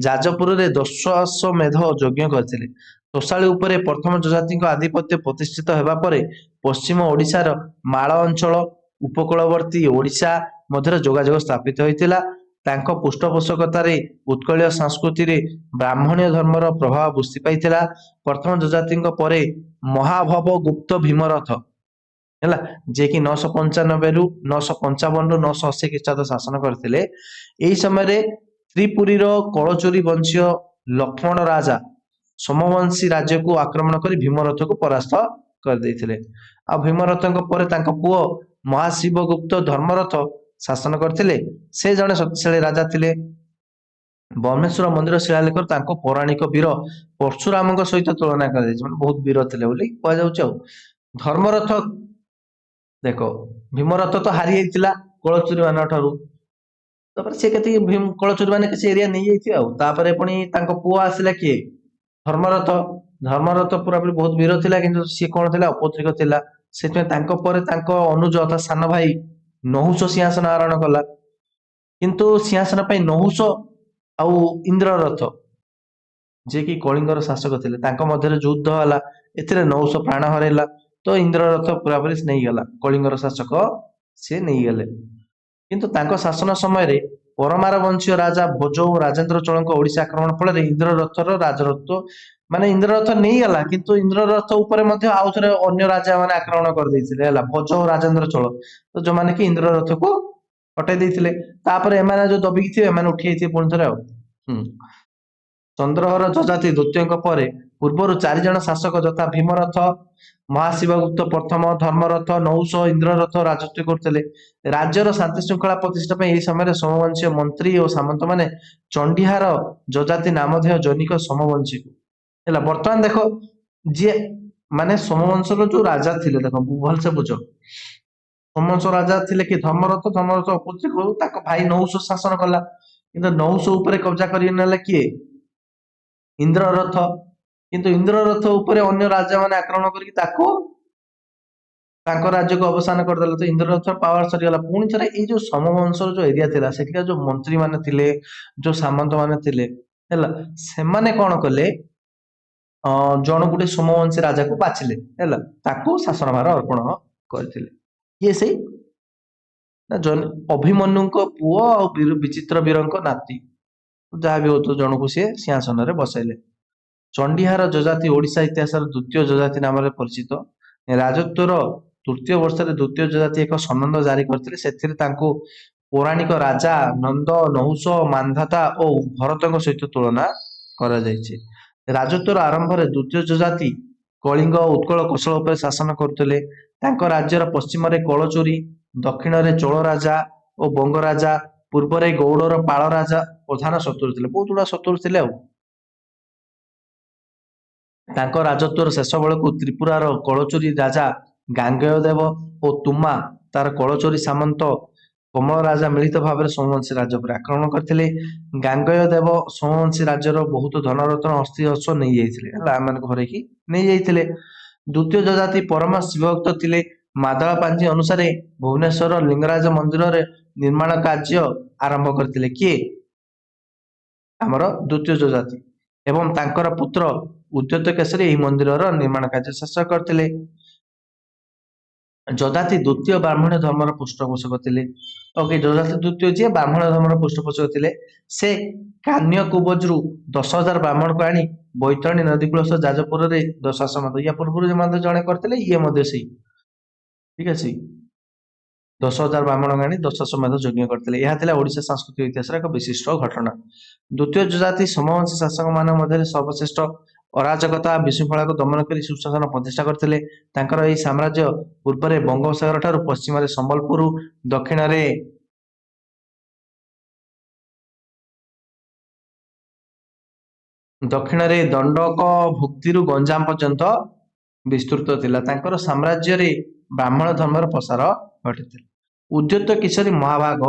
[SPEAKER 1] ଯାଜପୁରରେ ଦଶାଶ୍ୱମେଧ ଯଜ୍ଞ କରିଥିଲେ। ତୋଷାଳୀ ଉପରେ ପ୍ରଥମ ଯଯାତିଙ୍କ ଆଧିପତ୍ୟ ପ୍ରତିଷ୍ଠିତ ହେବା ପରେ ପଶ୍ଚିମ ଓଡ଼ିଶାର ମାଳ ଅଞ୍ଚଳ, ଉପକୂଳବର୍ତ୍ତୀ ଓଡ଼ିଶା ମଧ୍ୟରେ ଯୋଗାଯୋଗ ସ୍ଥାପିତ ହୋଇଥିଲା। ତାଙ୍କ ପୃଷ୍ଠପୋଷକତାରେ ଉତ୍କଳୀୟ ସଂସ୍କୃତିରେ ବ୍ରାହ୍ମଣୀୟ ଧର୍ମର ପ୍ରଭାବ ବୃଦ୍ଧି ପାଇଥିଲା। ପ୍ରଥମ ଯଯାତିଙ୍କ ପରେ ମହାଭବ ଗୁପ୍ତ ଭୀମରଥ ହେଲା, ଯିଏକି 995ରୁ 980 ଖ୍ରୀଷ୍ଟାବ୍ଦ ଶାସନ କରିଥିଲେ। ଏହି ସମୟରେ ତ୍ରିପୁରୀର କଳଚୁରୀ ବଂଶୀୟ ଲକ୍ଷ୍ମଣ ରାଜା सोमवंशी राज्य को आक्रमण कर भीमरथ को परास्त कर देइथिले। आ भीमरथଙ୍କ ପରେ ତାଙ୍କ ପୁଅ ମହାଶିବଗୁପ୍ତ ଧର୍ମରଥ ଶାସନ କରିଥିଲେ। ସେ ଜଣେ ଶକ୍ତିଶାଳୀ ରାଜା ଥିଲେ। ବ୍ରହ୍ମେଶ୍ୱର ମନ୍ଦିର ଶିଳାଲେଖରେ ତାଙ୍କ ପୌରାଣିକ ବୀର ପରଶୁରାମଙ୍କ ସହିତ ତୁଳନା କରାଯାଇଛି, ମାନେ ବହୁତ ବୀର ଥିଲେ ବୋଲି କୁହାଯାଉଛି। ଆଉ ଧର୍ମରଥ ଦେଖ, ଭୀମରଥ ତ ହାରି ଯାଇଥିଲା କଳଚୁରୀ ମାନଙ୍କ ଠାରୁ, ତାପରେ ସେ କେତେ କଳଚୁରୀ ମାନେ କିଛି ଏରିଆ ନେଇଯାଇଥିବେ। ଆଉ ତାପରେ ପୁଣି ତାଙ୍କ ପୁଅ ଆସିଲା କିଏ, ଧର୍ମରଥ। ଧର୍ମରଥ ପୁରାପୁରି ବହୁତ ବୀର ଥିଲା, କିନ୍ତୁ ସିଏ କଣ ଥିଲା, ଅପୌତ୍ରିକ ଥିଲା। ସେଥିପାଇଁ ତାଙ୍କ ପରେ ତାଙ୍କ ଅନୁଜ ତା ସାନ ଭାଇ ନହୁଷ ସିଂହାସନ ଆରୋହଣ କଲା। କିନ୍ତୁ ସିଂହାସନ ପାଇଁ ନହୁଷ ଆଉ ଇନ୍ଦ୍ରରଥ, ଯିଏକି କଳିଙ୍ଗର ଶାସକ ଥିଲେ, ତାଙ୍କ ମଧ୍ୟରେ ଯୁଦ୍ଧ ହେଲା। ଏଥିରେ ନହୁଷ ପ୍ରାଣ ହରାଇଲା, ତ ଇନ୍ଦ୍ରରଥ ପୁରାପୁରି ନେଇଗଲା, କଳିଙ୍ଗର ଶାସକ ସେ ନେଇଗଲେ। କିନ୍ତୁ ତାଙ୍କ ଶାସନ ସମୟରେ ପରମାର ବଂଶୀୟ ରାଜା ଭୋଜ ଓ ରାଜେନ୍ଦ୍ର ଚୋଳଙ୍କ ଓଡିଶା ଆକ୍ରମଣ ଫଳରେ ଇନ୍ଦ୍ରରଥର ରାଜରତ୍ୱ, ମାନେ ଇନ୍ଦ୍ରରଥ ନେଇଗଲା, କିନ୍ତୁ ଇନ୍ଦ୍ରରଥ ଉପରେ ମଧ୍ୟ ଆଉ ଥରେ ଅନ୍ୟ ରାଜା ମାନେ ଆକ୍ରମଣ କରିଦେଇଥିଲେ ହେଲା, ଭୋଜ ଓ ରାଜେନ୍ଦ୍ର ଚୋଳ, ତ ଯୋଉମାନେ କି ଇନ୍ଦ୍ରରଥକୁ ହଟେଇ ଦେଇଥିଲେ। ତାପରେ ଏମାନେ ଯୋଉ ଦବିକି ଥିବେ, ଏମାନେ ଉଠି ଯାଇଥିବେ ପୁଣି ଥରେ। ଆଉ ଚନ୍ଦ୍ରହର ଯଜାତି ଦ୍ୱିତୀୟଙ୍କ ପରେ ପୂର୍ବରୁ 4 ଜଣ ଶାସକ ଯଥା ଭୀମରଥ, ମହାଶିବଗୁପ୍ତ ପ୍ରଥମ, ଧର୍ମରଥ, ନହୁଷ, ଇନ୍ଦ୍ରରଥ ରାଜତ୍ୱ କରୁଥିଲେ। ରାଜ୍ୟର ଶାନ୍ତି ଶୃଙ୍ଖଳା ପ୍ରତିଷ୍ଠା ପାଇଁ ଏହି ସମୟରେ ସୋମବଂଶୀୟ ମନ୍ତ୍ରୀ ଓ ସାମନ୍ତ ମାନେ ଚଣ୍ଡିହାର ଯଜାତି ନାମଧେୟ ଜୈନିକ ସୋମବଂଶୀକୁ ହେଲା। ବର୍ତ୍ତମାନ ଦେଖ, ଯିଏ ମାନେ ସୋମବଂଶର ଯୋଉ ରାଜା ଥିଲେ, ଦେଖ ଭଲସେ ବୁଝ, ସୋମବଂଶ ରାଜା ଥିଲେ କି ଧର୍ମରଥ। ଧର୍ମରଥ ଅପୌତ୍ରିକ, ତାଙ୍କ ଭାଇ ନହୁଷ ଶାସନ କଲା, କିନ୍ତୁ ନହୁଷ ଉପରେ କବ୍ଜା କରି ନେଲେ କିଏ, ଇନ୍ଦ୍ରରଥ। କିନ୍ତୁ ଇନ୍ଦ୍ରରଥ ଉପରେ ଅନ୍ୟ ରାଜା ମାନେ ଆକ୍ରମଣ କରିକି ତାଙ୍କ ରାଜ୍ୟକୁ ଅବସାନ କରିଦେଲେ, ତ ଇନ୍ଦ୍ରରଥ ପାୱାର ସରିଗଲା। ପୁଣି ଥରେ ଏଇ ଯୋଉ ସୋମବଂଶର ଯୋଉ ଏରିଆ ଥିଲା, ସେଠିକା ଯୋଉ ମନ୍ତ୍ରୀ ମାନେ ଥିଲେ, ଯୋଉ ସାମନ୍ତ ମାନେ ଥିଲେ ହେଲା, ସେମାନେ କଣ କଲେ, ଜଣ ଗୋଟେ ସୋମବଂଶୀ ରାଜାକୁ ବାଛିଲେ ହେଲା, ତାକୁ ଶାସନ ଭାର ଅର୍ପଣ କରିଥିଲେ। ଇଏ ସେଇ ଅଭିମନ୍ୟୁଙ୍କ ପୁଅ ଆଉ ବିଚିତ୍ର ବୀରଙ୍କ ନାତି, ଯାହା ବି ହଉଥିବ, ଜଣକୁ ସିଏ ସିଂହାସନରେ ବସାଇଲେ। ଚଣ୍ଡିହାର ଯଜାତି ଓଡିଶା ଇତିହାସର ଦ୍ୱିତୀୟ ଯଜାତି ନାମରେ ପରିଚିତ। ରାଜତ୍ୱର ତୃତୀୟ ବର୍ଷରେ ଦ୍ୱିତୀୟ ଯଜାତି ଏକ ସନନ୍ଦ ଜାରି କରିଥିଲେ। ସେଥିରେ ତାଙ୍କୁ ପୌରାଣିକ ରାଜା ନନ୍ଦ, ନହୁଷ, ମାନ୍ଧାତା ଓ ଭରତଙ୍କ ସହିତ ତୁଳନା କରାଯାଇଛି। ରାଜତ୍ୱର ଆରମ୍ଭରେ ଦ୍ୱିତୀୟ ଯଜାତି କଳିଙ୍ଗ, ଉତ୍କଳ, କୋଶଳ ଉପରେ ଶାସନ କରୁଥିଲେ। ତାଙ୍କ ରାଜ୍ୟର ପଶ୍ଚିମରେ କଳଚୁରୀ, ଦକ୍ଷିଣରେ ଚୋଳ ରାଜା ଓ ବଙ୍ଗ ରାଜା, ପୂର୍ବରେ ଗୌଡର ପାଳ ରାଜା ପ୍ରଧାନ ଶତ୍ରୁ ଥିଲେ। ବହୁତ ଗୁଡା ଶତ୍ରୁ ଥିଲେ। ଆଉ ତାଙ୍କ ରାଜତ୍ୱର ଶେଷ ବେଳକୁ ତ୍ରିପୁରାର କଳଚୁରୀ ରାଜା ଗାଙ୍ଗେୟ ଦେବ ଓ ତୁମା ତାର କଳଚୁରୀ ସାମନ୍ତ କମଳ ରାଜା ମିଳିତ ଭାବରେ ସୋମବଂଶୀ ରାଜ୍ୟ ଉପରେ ଆକ୍ରମଣ କରିଥିଲେ। ଗାଙ୍ଗେୟ ଦେବ ସୋମବଂଶୀ ରାଜ୍ୟର ବହୁତ ଧନରତ୍ନ ଅସ୍ଥି ହର୍ଷ ନେଇଯାଇଥିଲେ ହେଲା, ଏମାନଙ୍କୁ ହରେଇକି ନେଇଯାଇଥିଲେ। ଦ୍ୱିତୀୟ ଯଜାତି ପରମ ଶିବଭକ୍ତ ଥିଲେ। ମାଦଳ ପାଞ୍ଜି ଅନୁସାରେ ଭୁବନେଶ୍ୱର ଲିଙ୍ଗରାଜ ମନ୍ଦିରରେ ନିର୍ମାଣ କାର୍ଯ୍ୟ ଆରମ୍ଭ କରିଥିଲେ କିଏ, ଆମର ଦ୍ୱିତୀୟ ଯଜାତି, ଏବଂ ତାଙ୍କର ପୁତ୍ର ଉଦ୍ୟତ କେଶରୀ ଏହି ମନ୍ଦିରର ନିର୍ମାଣ କାର୍ଯ୍ୟ ଶେଷ କରିଥିଲେ। ଯଜାତି ଦ୍ୱିତୀୟ ବ୍ରାହ୍ମଣ ଧର୍ମର ପୃଷ୍ଠପୋଷକ ଥିଲେ। ଓକେ, ଯଜାତି ଦ୍ୱିତୀୟ ଯିଏ ବ୍ରାହ୍ମଣ ଧର୍ମର ପୃଷ୍ଠପୋଷକ ଥିଲେ, ସେ କାନ୍ୟକୁବଜରୁ 10,000 ବ୍ରାହ୍ମଣକୁ ଆଣି ବୈତରଣୀ ନଦୀ କୂଳ ସହ ଯାଜପୁରରେ ଦଶାଶ୍ୱମେଧ, ୟା ପୂର୍ବରୁ ମଧ୍ୟ ଜଣେ କରିଥିଲେ, ଇଏ ମଧ୍ୟ ସେଇ, ଠିକ ଅଛି, 10,000 ବ୍ରାହ୍ମଣ ଆଣି ଦଶାଶ୍ୱମେଧ ଯଜ୍ଞ କରିଥିଲେ। ଏହା ଥିଲା ଓଡିଶା ସାଂସ୍କୃତିକ ଇତିହାସର ଏକ ବିଶିଷ୍ଟ ଘଟଣା। ଦ୍ୱିତୀୟ ଯଜାତି ସୋମବଂଶୀ ଶାସକ ମାନଙ୍କ ମଧ୍ୟରେ ସର୍ବଶ୍ରେଷ୍ଠ। ଅରାଜକତା ବିଶୃଙ୍ଖଳାକୁ ଦମନ କରି ସୁଶାସନ ପ୍ରତିଷ୍ଠା କରିଥିଲେ। ତାଙ୍କର ଏହି ସାମ୍ରାଜ୍ୟ ପୂର୍ବରେ ବଙ୍ଗୋପସାଗର ଠାରୁ ପଶ୍ଚିମରେ ସମ୍ବଲପୁର, ଦକ୍ଷିଣରେ ଦଣ୍ଡକ ଭୁକ୍ତିରୁ ଗଞ୍ଜାମ ପର୍ଯ୍ୟନ୍ତ ବିସ୍ତୃତ ଥିଲା। ତାଙ୍କର ସାମ୍ରାଜ୍ୟରେ ବ୍ରାହ୍ମଣ ଧର୍ମର ପ୍ରସାର ଘଟିଥିଲା। ଉଦ୍ୟତ କେଶରୀ ମହାଭାଗ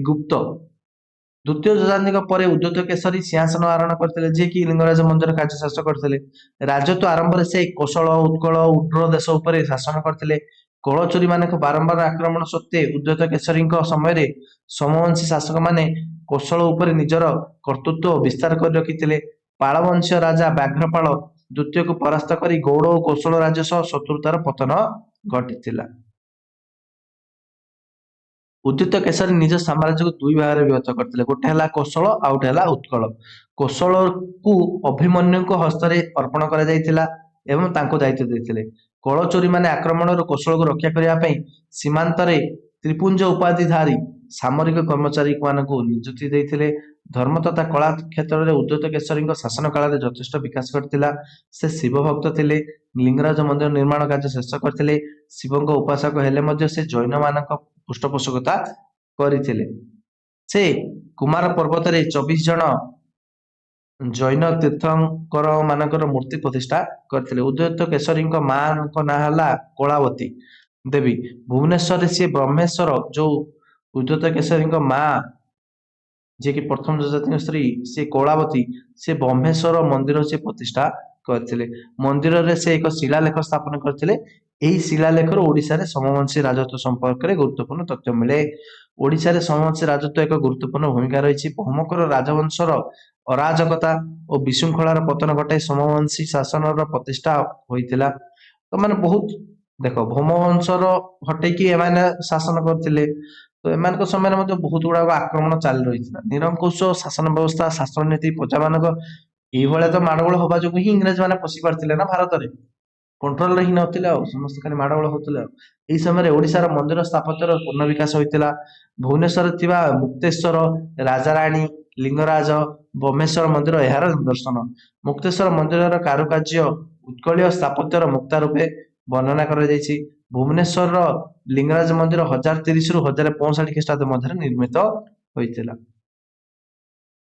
[SPEAKER 1] ଗୁପ୍ତ ଦ୍ୱିତୀୟ ଯଜାତିଙ୍କ ପରେ ଉଦ୍ୟତ କେଶରୀ ସିଂହାସନ ଆରୋହଣ କରିଥିଲେ, ଯିଏକି ଲିଙ୍ଗରାଜ ମନ୍ଦିର କାର୍ଯ୍ୟ ଶେଷ କରିଥିଲେ। ରାଜତ୍ୱ ଆରମ୍ଭରେ ସେ କୋଶଳ, ଉତ୍କଳ, ଉଡ୍ର ଦେଶ ଉପରେ ଶାସନ କରିଥିଲେ। କଳଚୁରୀ ମାନଙ୍କ ବାରମ୍ବାର ଆକ୍ରମଣ ସତ୍ତ୍ୱେ ଉଦ୍ୟତ କେଶରୀଙ୍କ ସମୟରେ ସୋମବଂଶୀ ଶାସକ ମାନେ କୋଶଳ ଉପରେ ନିଜର କର୍ତ୍ତୃତ୍ୱ ବିସ୍ତାର କରି ରଖିଥିଲେ। ପାଳବଂଶୀୟ ରାଜା ବ୍ୟାଘ୍ରପାଳ ଦ୍ୱିତୀୟକୁ ପରାସ୍ତ କରି ଗୌଡ ଓ କୋଶଳ ରାଜ୍ୟ ସହ ଶତ୍ରୁତାର ପତନ ଘଟିଥିଲା। ଉଦ୍ୟତ କେଶରୀ ନିଜ ସାମ୍ରାଜ୍ୟକୁ 2 ଭାଗରେ ବିଭକ୍ତ କରିଥିଲେ, ଗୋଟେ ହେଲା କୋଶଳ ଆଉ ଗୋଟେ ହେଲା ଉତ୍କଳ। କୋଶଳକୁ ଅଭିମନ୍ୟୁଙ୍କ ହସ୍ତରେ ଅର୍ପଣ କରାଯାଇଥିଲା ଏବଂ ତାଙ୍କୁ ଦାୟିତ୍ୱ ଦେଇଥିଲେ। କଳଚୋରୀ ମାନେ ଆକ୍ରମଣରୁ କୋଶଳକୁ ରକ୍ଷା କରିବା ପାଇଁ ସୀମାନ୍ତରେ ତ୍ରିପୁଞ୍ଜ ଉପାଧିଧାରୀ ସାମରିକ କର୍ମଚାରୀ ମାନଙ୍କୁ ନିଯୁକ୍ତି ଦେଇଥିଲେ। ଧର୍ମ ତଥା କଳା କ୍ଷେତ୍ରରେ ଉଦ୍ୟୋତ କେଶରୀଙ୍କ ଶାସନ କାଳରେ ଯଥେଷ୍ଟ ବିକାଶ ଘଟିଥିଲା। ସେ ଶିବ ଭକ୍ତ ଥିଲେ। ଲିଙ୍ଗରାଜ ମନ୍ଦିର ନିର୍ମାଣ କାର୍ଯ୍ୟ ଶେଷ କରିଥିଲେ। ଶିବଙ୍କ ଉପାସକ ହେଲେ ମଧ୍ୟ ସେ ଜୈନ ମାନଙ୍କ ପୃଷ୍ଠପୋଷକତା କରିଥିଲେ। ସେ କୁମାର ପର୍ବତରେ 24 ଜଣ ଜୈନ ତୀର୍ଥଙ୍କର ମାନଙ୍କର ମୂର୍ତ୍ତି ପ୍ରତିଷ୍ଠା କରିଥିଲେ। ଉଦ୍ୟୋତ କେଶରୀଙ୍କ ମାଙ୍କ ନାଁ ହେଲା କଳାବତୀ ଦେବୀ। ଭୁବନେଶ୍ୱରରେ ସିଏ ବ୍ରହ୍ମେଶ୍ୱର, ଯୋଉ ଉଦ୍ୟୋତ କେଶରୀଙ୍କ ମା ଯିଏକି ପ୍ରଥମ ଯଯାତିଙ୍କ ସ୍ତ୍ରୀ, ସେ କଳାବତୀ, ସେ ବ୍ରହ୍ମେଶ୍ୱର ମନ୍ଦିର ସେ ପ୍ରତିଷ୍ଠା କରିଥିଲେ। ମନ୍ଦିରରେ ସେ ଏକ ଶିଳାଲେଖ ସ୍ଥାପନ କରିଥିଲେ। ଏହି ଶିଳାଲେଖରୁ ଓଡ଼ିଶାରେ ସମବଂଶୀ ରାଜତ୍ୱ ସମ୍ପର୍କରେ ଗୁରୁତ୍ୱପୂର୍ଣ୍ଣ ତଥ୍ୟ ମିଳେ। ଓଡ଼ିଶାରେ ସମବଂଶୀ ରାଜତ୍ୱ ଏକ ଗୁରୁତ୍ୱପୂର୍ଣ୍ଣ ଭୂମିକା ରହିଛି। ଭୌମକର ରାଜବଂଶର ଅରାଜକତା ଓ ବିଶୃଙ୍ଖଳାର ପତନ ଘଟାଇ ସମବଂଶୀ ଶାସନର ପ୍ରତିଷ୍ଠା ହୋଇଥିଲା। ତ ମାନେ ବହୁତ ଦେଖ, ଭୌମବଂଶର ହଟେଇକି ଏମାନେ ଶାସନ କରିଥିଲେ। ତ ଏମାନଙ୍କ ସମୟରେ ମଧ୍ୟ ବହୁତ ଗୁଡାକ ଆକ୍ରମଣ ଚାଲି ରହିଥିଲା। ନିରଙ୍କୁଶ ଶାସନ ବ୍ୟବସ୍ଥା, ଶାସନ ନୀତି, ପ୍ରଜାମାନଙ୍କ ଏଇଭଳିଆ ତ ମାଡଗୋଳ ହବା ଯୋଗୁ ହିଁ ଇଂରେଜ ମାନେ ପଶି ପାରିଥିଲେ ନା ଭାରତରେ। କଣ୍ଟ୍ରୋଲରେ ହିଁ ନଥିଲେ, ଆଉ ସମସ୍ତେ ଖାଲି ମାଡଗୋଳ ହଉଥିଲେ। ଆଉ ଏହି ସମୟରେ ଓଡ଼ିଶାର ମନ୍ଦିର ସ୍ଥାପତ୍ୟର ପୂର୍ଣ୍ଣ ବିକାଶ ହୋଇଥିଲା। ଭୁବନେଶ୍ୱରରେ ଥିବା ମୁକ୍ତେଶ୍ୱର, ରାଜାରାଣୀ, ଲିଙ୍ଗରାଜ, ବ୍ରହ୍ମେଶ୍ୱର ମନ୍ଦିର ଏହାର ନିଦର୍ଶନ। ମୁକ୍ତେଶ୍ୱର ମନ୍ଦିରର କାରୁକାର୍ଯ୍ୟ ଉତ୍କଳୀୟ ସ୍ଥାପତ୍ୟର ମୁକ୍ତା ରୂପେ ବର୍ଣ୍ଣନା କରାଯାଇଛି। ଭୁବନେଶ୍ୱରର ଲିଙ୍ଗରାଜ ମନ୍ଦିର 1030 ରୁ 1065 ଖ୍ରୀଷ୍ଟାବ୍ଦ ମଧ୍ୟରେ ନିର୍ମିତ ହୋଇଥିଲା।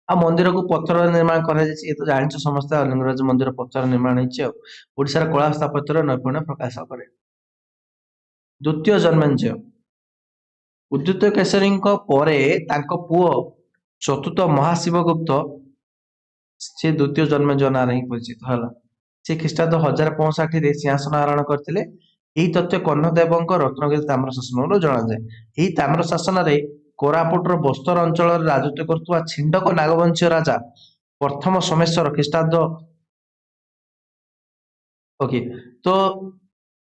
[SPEAKER 1] ଆଉ ମନ୍ଦିରକୁ ପଥରରେ ନିର୍ମାଣ କରାଯାଇଛି। ଏ ତ ଜାଣିଛ ସମସ୍ତେ, ଲିଙ୍ଗରାଜ ମନ୍ଦିର ପଥର ନିର୍ମାଣ ହେଇଛି। ଆଉ ଓଡ଼ିଶାର କଳା ସ୍ଥାପତ୍ୟର ନୈପୁଣ୍ୟ ପ୍ରକାଶ କରେ। ଦ୍ୱିତୀୟ ଜନ୍ମେଞ୍ଜୟ। ଉଦ୍ୟୋତ କେଶରୀଙ୍କ ପରେ ତାଙ୍କ ପୁଅ ଚତୁର୍ଥ ମହାଶିବଗୁପ୍ତ, ସେ ଦ୍ୱିତୀୟ ଜନ୍ମେଞ୍ଜୟ ନାଁରେ ହିଁ ପରିଚିତ ହେଲା। ସେ ଖ୍ରୀଷ୍ଟାବ୍ଦ 1065ରେ ସିଂହାସନ ଆରୋହଣ କରିଥିଲେ। ଏହି ତଥ୍ୟ କର୍ଣ୍ଣଦେବଙ୍କ ରତ୍ନଗିରି ତାମ୍ର ଶାସନରୁ ଜଣାଯାଏ। ଏହି ତାମ୍ର ଶାସନରେ କୋରାପୁଟର ବସ୍ତର ଅଞ୍ଚଳରେ ରାଜତ୍ୱ କରୁଥିବା ଛିଣ୍ଡକ ନାଗବଂଶୀୟ ରାଜା ପ୍ରଥମ ସୋମେଶ୍ୱର ଖ୍ରୀଷ୍ଟାବ୍ଦ ଓକେ ତ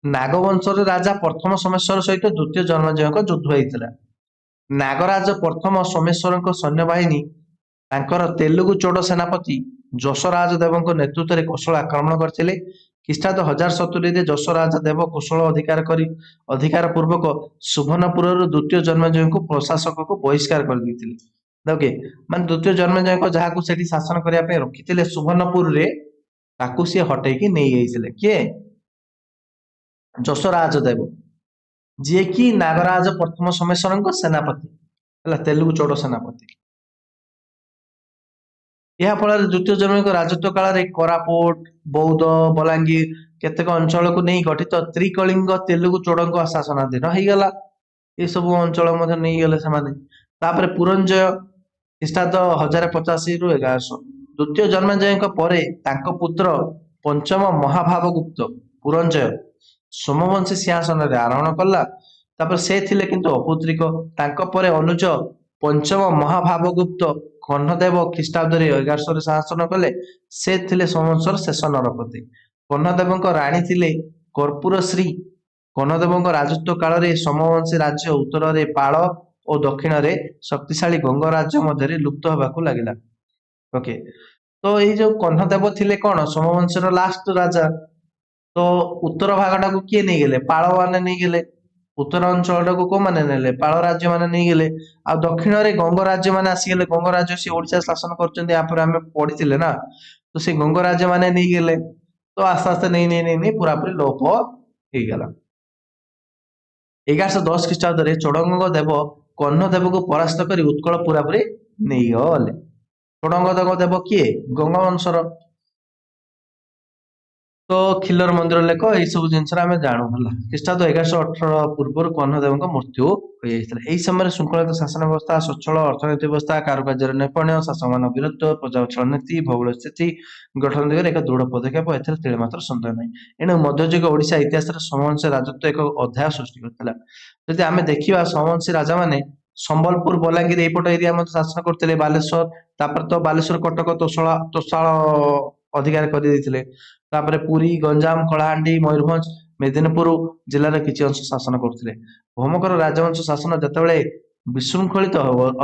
[SPEAKER 1] ନାଗବଂଶର ରାଜା ପ୍ରଥମ ସୋମେଶ୍ୱର ସହିତ ଦ୍ୱିତୀୟ ଜନ୍ମେଞ୍ଜୟଙ୍କ ଯୁଦ୍ଧ ହେଇଥିଲା। ନାଗରାଜ ପ୍ରଥମ ସୋମେଶ୍ୱରଙ୍କ ସୈନ୍ୟବାହିନୀ ତାଙ୍କର ତେଲୁଗୁ ଚୋଡ ସେନାପତି ଯଶରାଜ ଦେବଙ୍କ ନେତୃତ୍ୱରେ କୋଶଳ ଆକ୍ରମଣ କରିଥିଲେ। ଖ୍ରୀଷ୍ଟାବ୍ଦ 1070ରେ ଯଶରାଜ ଦେବ କୋଶଳ ଅଧିକାର ପୂର୍ବକ ସୁବର୍ଣ୍ଣପୁରରୁ ଦ୍ୱିତୀୟ ଜନ୍ମେଞ୍ଜୟଙ୍କୁ ପ୍ରଶାସକକୁ ବହିଷ୍କାର କରିଦେଇଥିଲେ। ଓକେ, ମାନେ ଦ୍ୱିତୀୟ ଜନ୍ମେଞ୍ଜୟଙ୍କ ଯାହାକୁ ସେଠି ଶାସନ କରିବା ପାଇଁ ରଖିଥିଲେ ସୁବର୍ଣ୍ଣପୁରରେ, ତାକୁ ସିଏ ହଟେଇକି ନେଇଯାଇଥିଲେ। କିଏ? ଯଶରାଜ ଦେବ, ଯିଏକି ନାଗରାଜ ପ୍ରଥମ ସୋମେଶ୍ୱରଙ୍କ ସେନାପତି ହେଲା, ତେଲୁଗୁ ଚୋଡ ସେନାପତି। ଏହା ଫଳରେ ଦ୍ୱିତୀୟ ଜନ୍ମେଞ୍ଜୟଙ୍କ ରାଜତ୍ୱ କାଳରେ କୋରାପୁଟ, ବୌଦ୍ଧ, ବଲାଙ୍ଗୀର କେତେକ ଅଞ୍ଚଳକୁ ନେଇ ଗଠିତ ତ୍ରିକଳିଙ୍ଗ ତେଲୁଗୁ ଚୋଡଙ୍କ ଶାସନାଧୀନ ହେଇଗଲା। ଏସବୁ ଅଞ୍ଚଳ ମଧ୍ୟ ନେଇଗଲେ ସେମାନେ। ତାପରେ ପୁରଞ୍ଜୟ ଖ୍ରୀଷ୍ଟାବ୍ଦ 1085ରୁ 1100। ଦ୍ୱିତୀୟ ଜନ୍ମେଞ୍ଜୟଙ୍କ ପରେ ତାଙ୍କ ପୁତ୍ର ପଞ୍ଚମ ମହାଭାବଗୁପ୍ତ ପୁରଞ୍ଜୟ ସୋମବଂଶୀ ସିଂହାସନରେ ଆରୋହଣ କଲା। ତାପରେ ସେ ଥିଲେ କିନ୍ତୁ ଅପୁତ୍ରିକ। ତାଙ୍କ ପରେ ଅନୁଜ ପଞ୍ଚମ ମହାଭାବଗୁପ୍ତ କର୍ଣ୍ଣଦେବ ଖ୍ରୀଷ୍ଟାବ୍ଦରେ 1100ରେ ଶାସନ କଲେ। ସେ ଥିଲେ ସୋମବଂଶର ଶେଷ ନରପତି। କର୍ଣ୍ଣଦେବଙ୍କ ରାଣୀ ଥିଲେ କର୍ପୂରଶ୍ରୀ। କର୍ଣ୍ଣଦେବଙ୍କ ରାଜତ୍ୱ କାଳରେ ସୋମବଂଶୀ ରାଜ୍ୟ ଉତ୍ତରରେ ପାଳ ଓ ଦକ୍ଷିଣରେ ଶକ୍ତିଶାଳୀ ଗଙ୍ଗ ରାଜ୍ୟ ମଧ୍ୟରେ ଲୁପ୍ତ ହେବାକୁ ଲାଗିଲା। ଓକେ, ତ ଏଇ ଯୋଉ କର୍ଣ୍ଣଦେବ ଥିଲେ କଣ, ସୋମବଂଶୀର ଲାଷ୍ଟ ରାଜା। ତ ଉତ୍ତର ଭାଗଟାକୁ କିଏ ନେଇଗଲେ? ପାଳ ମାନେ ନେଇଗଲେ। ଉତ୍ତର ଅଞ୍ଚଳଟାକୁ କୋଉମାନେ ନେଲେ? ପାଳ ରାଜ୍ୟ ମାନେ ନେଇଗଲେ। ଆଉ ଦକ୍ଷିଣରେ ଗଙ୍ଗ ରାଜ୍ୟ ମାନେ ଆସିଗଲେ। ଗଙ୍ଗ ରାଜ୍ୟ ସେ ଓଡିଶା ଶାସନ କରୁଛନ୍ତି, ୟାପରେ ଆମେ ପଢିଥିଲେ ନା। ତ ସେ ଗଙ୍ଗ ରାଜ୍ୟ ମାନେ ନେଇଗଲେ। ତ ଆସ୍ତେ ଆସ୍ତେ ନେଇ ପୁରାପୁରି ଲୋପ ହେଇଗଲା। 1110 ଖ୍ରୀଷ୍ଟାବ୍ଦରେ ଚୋଡଗଙ୍ଗ ଦେବ କର୍ଣ୍ଣଦେବକୁ ପରାସ୍ତ କରି ଉତ୍କଳ ପୁରାପୁରି ନେଇଗଲେ। ଚୋଡଗଙ୍ଗ ଦେବ କିଏ? ଗଙ୍ଗ ବଂଶର। ତ ଖିଲର ମନ୍ଦିର ଲେଖ, ଏଇ ସବୁ ଜିନିଷରେ ଆମେ ଜାଣୁ ହେଲା। ଖ୍ରୀଷ୍ଟାବ୍ଦ 1118 ପୂର୍ବରୁ କର୍ଣ୍ଣଦେବଙ୍କ ମୃତ୍ୟୁ ହୋଇଯାଇଥିଲା। ଏହି ସମୟରେ ଶୃଙ୍ଖଳିତ ଶାସନ ବ୍ୟବସ୍ଥା, ସ୍ୱଚ୍ଛଳ ଅର୍ଥନୈତିକ ବ୍ୟବସ୍ଥା, କାରୁକାର୍ଯ୍ୟର ନୈପୁଣ୍ୟ, ଶାସକମାନଙ୍କ ବୀରତ୍ୱ, ପ୍ରଜା ଉଚ୍ଛଳ ନୀତି, ଭୌଗୋଳିକ ସ୍ଥିତି ଗଠନ ଦିଗରେ ଏକ ଦୃଢ ପଦକ୍ଷେପ, ଏଥିରେ ତିଳେମାତ୍ର ସନ୍ଦେହ ନାହିଁ। ଏଣୁ ମଧ୍ୟଯୁଗ ଓଡିଶା ଇତିହାସରେ ସୋମବଂଶୀ ରାଜତ୍ୱ ଏକ ଅଧ୍ୟାୟ ସୃଷ୍ଟି କରିଥିଲା। ଯଦି ଆମେ ଦେଖିବା, ସୋମବଂଶୀ ରାଜାମାନେ ସମ୍ବଲପୁର, ବଲାଙ୍ଗୀର ଏଇପଟ ଏରିଆ ମଧ୍ୟ ଶାସନ କରୁଥିଲେ। ବାଲେଶ୍ୱର, ତାପରେ ତ ବାଲେଶ୍ୱର, କଟକ, ତୋଶାଳ ଅଧିକାର କରିଦେଇଥିଲେ। ତାପରେ ପୁରୀ, ଗଞ୍ଜାମ, କଳାହାଣ୍ଡି, ମୟୂରଭଞ୍ଜ, ମେଦିନୀପୁର ଜିଲ୍ଲାର କିଛି ଅଂଶ ଶାସନ କରୁଥିଲେ। ଭୌମକର ରାଜବଂଶ ଶାସନ ଯେତେବେଳେ ବିଶୃଙ୍ଖଳିତ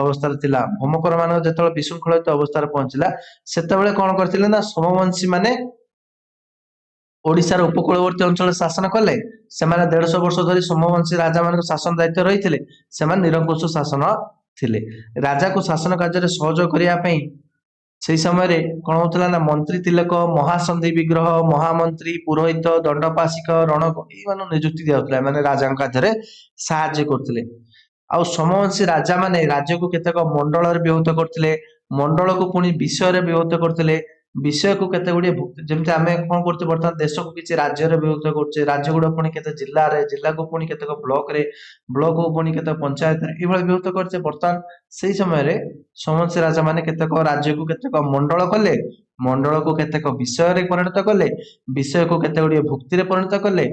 [SPEAKER 1] ଅବସ୍ଥାରେ ଥିଲା, ଭୌମକର ମାନଙ୍କ ଯେତେବେଳେ ବିଶୃଙ୍ଖଳିତ ଅବସ୍ଥାରେ ପହଞ୍ଚିଲା, ସେତେବେଳେ କଣ କରିଥିଲେ ନା, ସୋମବଂଶୀ ମାନେ ओडिशार उपकूलवर्ती अंचल शासन कले सेमाने 150 वर्ष धरी सोमवंशी राजा मान शासन दायित्व रही सेमाने निरंकुश शासन थिले। राजा को शासन कार्य सहयोग करने ସେଇ ସମୟରେ କଣ ହଉଥିଲା ନା ମନ୍ତ୍ରୀ ତିଲକ, ମହାସନ୍ଧି ବିଗ୍ରହ, ମହାମନ୍ତ୍ରୀ, ପୁରୋହିତ, ଦଣ୍ଡପାଶିକ, ରଣକ ଏଇମାନଙ୍କୁ ନିଯୁକ୍ତି ଦିଆଯାଉଥିଲା। ଏମାନେ ରାଜାଙ୍କ କାର୍ଯ୍ୟରେ ସାହାଯ୍ୟ କରୁଥିଲେ। ଆଉ ସମବଂଶୀ ରାଜା ମାନେ ରାଜ୍ୟକୁ କେତେକ ମଣ୍ଡଳରେ ବିଭକ୍ତ କରୁଥିଲେ, ମଣ୍ଡଳକୁ ପୁଣି ବିଷୟରେ ବିଭକ୍ତ କରୁଥିଲେ, ବିଷୟକୁ କେତେ ଗୁଡିଏ ଯେମିତି ଆମେ କଣ କରୁଛେ ବର୍ତ୍ତମାନ ଦେଶକୁ କିଛି ରାଜ୍ୟରେ ବିଭକ୍ତ କରୁଛେ, ରାଜ୍ୟ ଗୁଡା ପୁଣି କେତେ ଜିଲ୍ଲାରେ, ଜିଲ୍ଲାକୁ ପୁଣି କେତେକ ବ୍ଲକରେ, ବ୍ଲକକୁ ପୁଣି କେତେ ପଞ୍ଚାୟତରେ ଏଇଭଳି ବିଭକ୍ତ କରୁଛେ। ବର୍ତ୍ତମାନ ସେଇ ସମୟରେ ସମବଂଶୀ ରାଜା ମାନେ କେତେକ ରାଜ୍ୟକୁ କେତେକ ମଣ୍ଡଳ କଲେ, ମଣ୍ଡଳକୁ କେତେକ ବିଷୟରେ ପରିଣତ କଲେ, ବିଷୟକୁ କେତେ ଗୁଡିଏ ଭୁକ୍ତିରେ ପରିଣତ କଲେ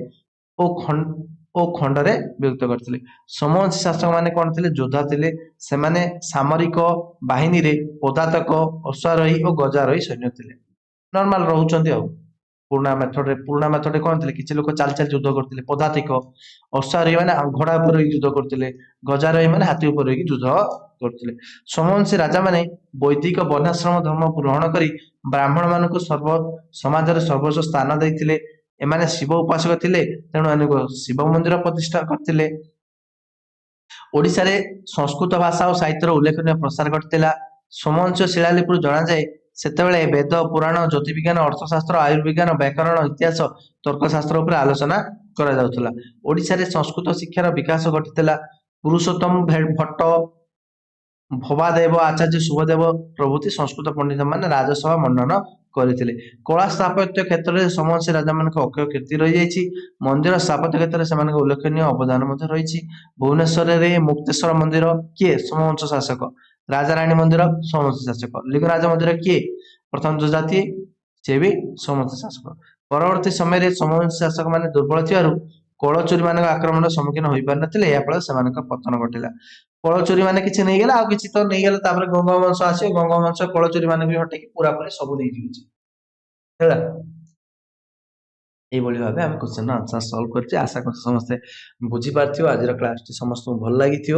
[SPEAKER 1] ଓ ଖଣ୍ଡରେ ବିଭକ୍ତ କରିଥିଲେ। ସମବଂଶୀ ଶାସକ ମାନେ କଣ ଥିଲେ? ଯୋଦ୍ଧା ଥିଲେ। ସେମାନେ ସାମରିକ ବାହିନୀରେ ପଦାତକ, ଅଶ୍ୱାରୋହୀ ଓ ଗଜାରୋହୀ ସୈନ୍ୟ ଥିଲେ। ନର୍ମାଲ ରହୁଛନ୍ତି ଆଉ। ପୁରୁଣା ମେଥଡରେ କଣ ଥିଲେ? କିଛି ଲୋକ ଚାଲି ଚାଲି ଯୁଦ୍ଧ କରୁଥିଲେ। ପଦାତିକ, ଅଶ୍ୱାରୋହୀ ମାନେ ଘୋଡା ଉପରେ ରହିକି ଯୁଦ୍ଧ କରୁଥିଲେ, ଗଜାରୋହୀ ମାନେ ହାତୀ ଉପରେ ରହିକି ଯୁଦ୍ଧ କରୁଥିଲେ। ସମବଂଶୀ ରାଜା ମାନେ ବୈଦିକ ବର୍ଣ୍ଣାଶ୍ରମ ଧର୍ମ ଗ୍ରହଣ କରି ବ୍ରାହ୍ମଣ ମାନଙ୍କୁ ସମାଜରେ ସର୍ବୋଚ୍ଚ ସ୍ଥାନ ଦେଇଥିଲେ। ଏମାନେ ଶିବ ଉପାସକ ଥିଲେ, ତେଣୁ ଏମାନଙ୍କୁ ଶିବ ମନ୍ଦିର ପ୍ରତିଷ୍ଠା କରିଥିଲେ। ଓଡିଶାରେ ସଂସ୍କୃତ ଭାଷା ଓ ସାହିତ୍ୟର ଉଲ୍ଲେଖନୀୟ ପ୍ରସାର ଘଟିଥିଲା। ସମବଂଶୀୟ ଶିଳାଲିପିରୁ ଜଣାଯାଏ ସେତେବେଳେ ବେଦ, ପୁରାଣ, ଜ୍ୟୋତିର୍ବିଜ୍ଞାନ, ଅର୍ଥଶାସ୍ତ୍ର, ଆୟୁର୍ବିଜ୍ଞାନ, ବ୍ୟାକରଣ, ଇତିହାସ, ତର୍କଶାସ୍ତ୍ର ଉପରେ ଆଲୋଚନା କରାଯାଉଥିଲା। ଓଡିଶାରେ ସଂସ୍କୃତ ଶିକ୍ଷାର ବିକାଶ ଘଟିଥିଲା। ପୁରୁଷୋତ୍ତମ ଭଟ୍ଟ, ଭବାଦେବ, ଆଚାର୍ଯ୍ୟ ଶୁଭଦେବ ପ୍ରଭୃତି ସଂସ୍କୃତ ପଣ୍ଡିତ ମାନେ ରାଜସଭା ମଣ୍ଡନ କରିଥିଲେ। କଳା ସ୍ଥାପତ୍ୟ କ୍ଷେତ୍ରରେ ସମବଂଶୀ ରାଜା ମାନଙ୍କ ଅକ୍ଷୟ କୀର୍ତ୍ତି ରହିଯାଇଛି। ମନ୍ଦିର ସ୍ଥାପତ୍ୟ କ୍ଷେତ୍ରରେ ସେମାନଙ୍କ ଉଲ୍ଲେଖନୀୟ ଅବଦାନ ମଧ୍ୟ ରହିଛି। ଭୁବନେଶ୍ୱରରେ ମୁକ୍ତେଶ୍ୱର ମନ୍ଦିର କିଏ? ସମବଂଶ ଶାସକ। ରାଜାରାଣୀ ମନ୍ଦିର ସମବଂଶୀ ଶାସକ। ଲିଙ୍ଗରାଜ ମନ୍ଦିର କିଏ? ପ୍ରଥମ ଯଯାତି, ସେ ବି ସମବଂଶୀ ଶାସକ। ପରବର୍ତ୍ତୀ ସମୟରେ ସମବଂଶୀ ଶାସକ ମାନେ ଦୁର୍ବଳ ଥିବାରୁ କଳଚୁରୀ ମାନଙ୍କ ଆକ୍ରମଣର ସମ୍ମୁଖୀନ ହୋଇପାରିନଥିଲେ। ଏହା ଫଳରେ ସେମାନଙ୍କ ପତନ ଘଟିଲା। କଳଚୁରୀ ମାନେ କିଛି ନେଇଗଲେ, ଆଉ କିଛି ତ ନେଇଗଲେ, ତାପରେ ଗଙ୍ଗ ବଂଶ ଆସିବ, ଗଙ୍ଗ ବଂଶ କଳଚୁରୀ ମାନଙ୍କୁ ବି ହଟେଇକି ପୁରାପୁରି ସବୁ ନେଇଯିବ ହେଲା। ଏଇଭଳି ଭାବେ ଆମେ କ୍ୱେଶ୍ଚନ ଆନ୍ସର ସଲ୍ଭ କରିଛେ। ଆଶା କରୁଛି ସମସ୍ତେ ବୁଝିପାରିଥିବ। ଆଜିର କ୍ଲାସଟି ସମସ୍ତଙ୍କୁ ଭଲ ଲାଗିଥିବ।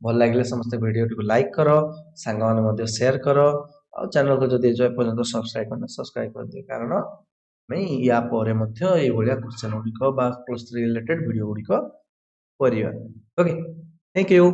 [SPEAKER 1] ଭଲ ଲାଗିଲେ ସମସ୍ତେ ଭିଡିଓଟିକୁ ଲାଇକ୍ କର, ସାଙ୍ଗମାନେ ମଧ୍ୟ ସେୟାର କର, ଆଉ ଚ୍ୟାନେଲକୁ ଯଦି ଏପର୍ଯ୍ୟନ୍ତ ସବସ୍କ୍ରାଇବ କରିନ ସବସ୍କ୍ରାଇବ କରିଦିଅ, କାରଣ ଆମେ ୟା ପରେ ମଧ୍ୟ ଏଇଭଳିଆ କ୍ୱେଶ୍ଚନ ଗୁଡିକ ବା +3 ରିଲେଟେଡ୍ ଭିଡିଓ ଗୁଡିକ କରିବା। Okay, thank you.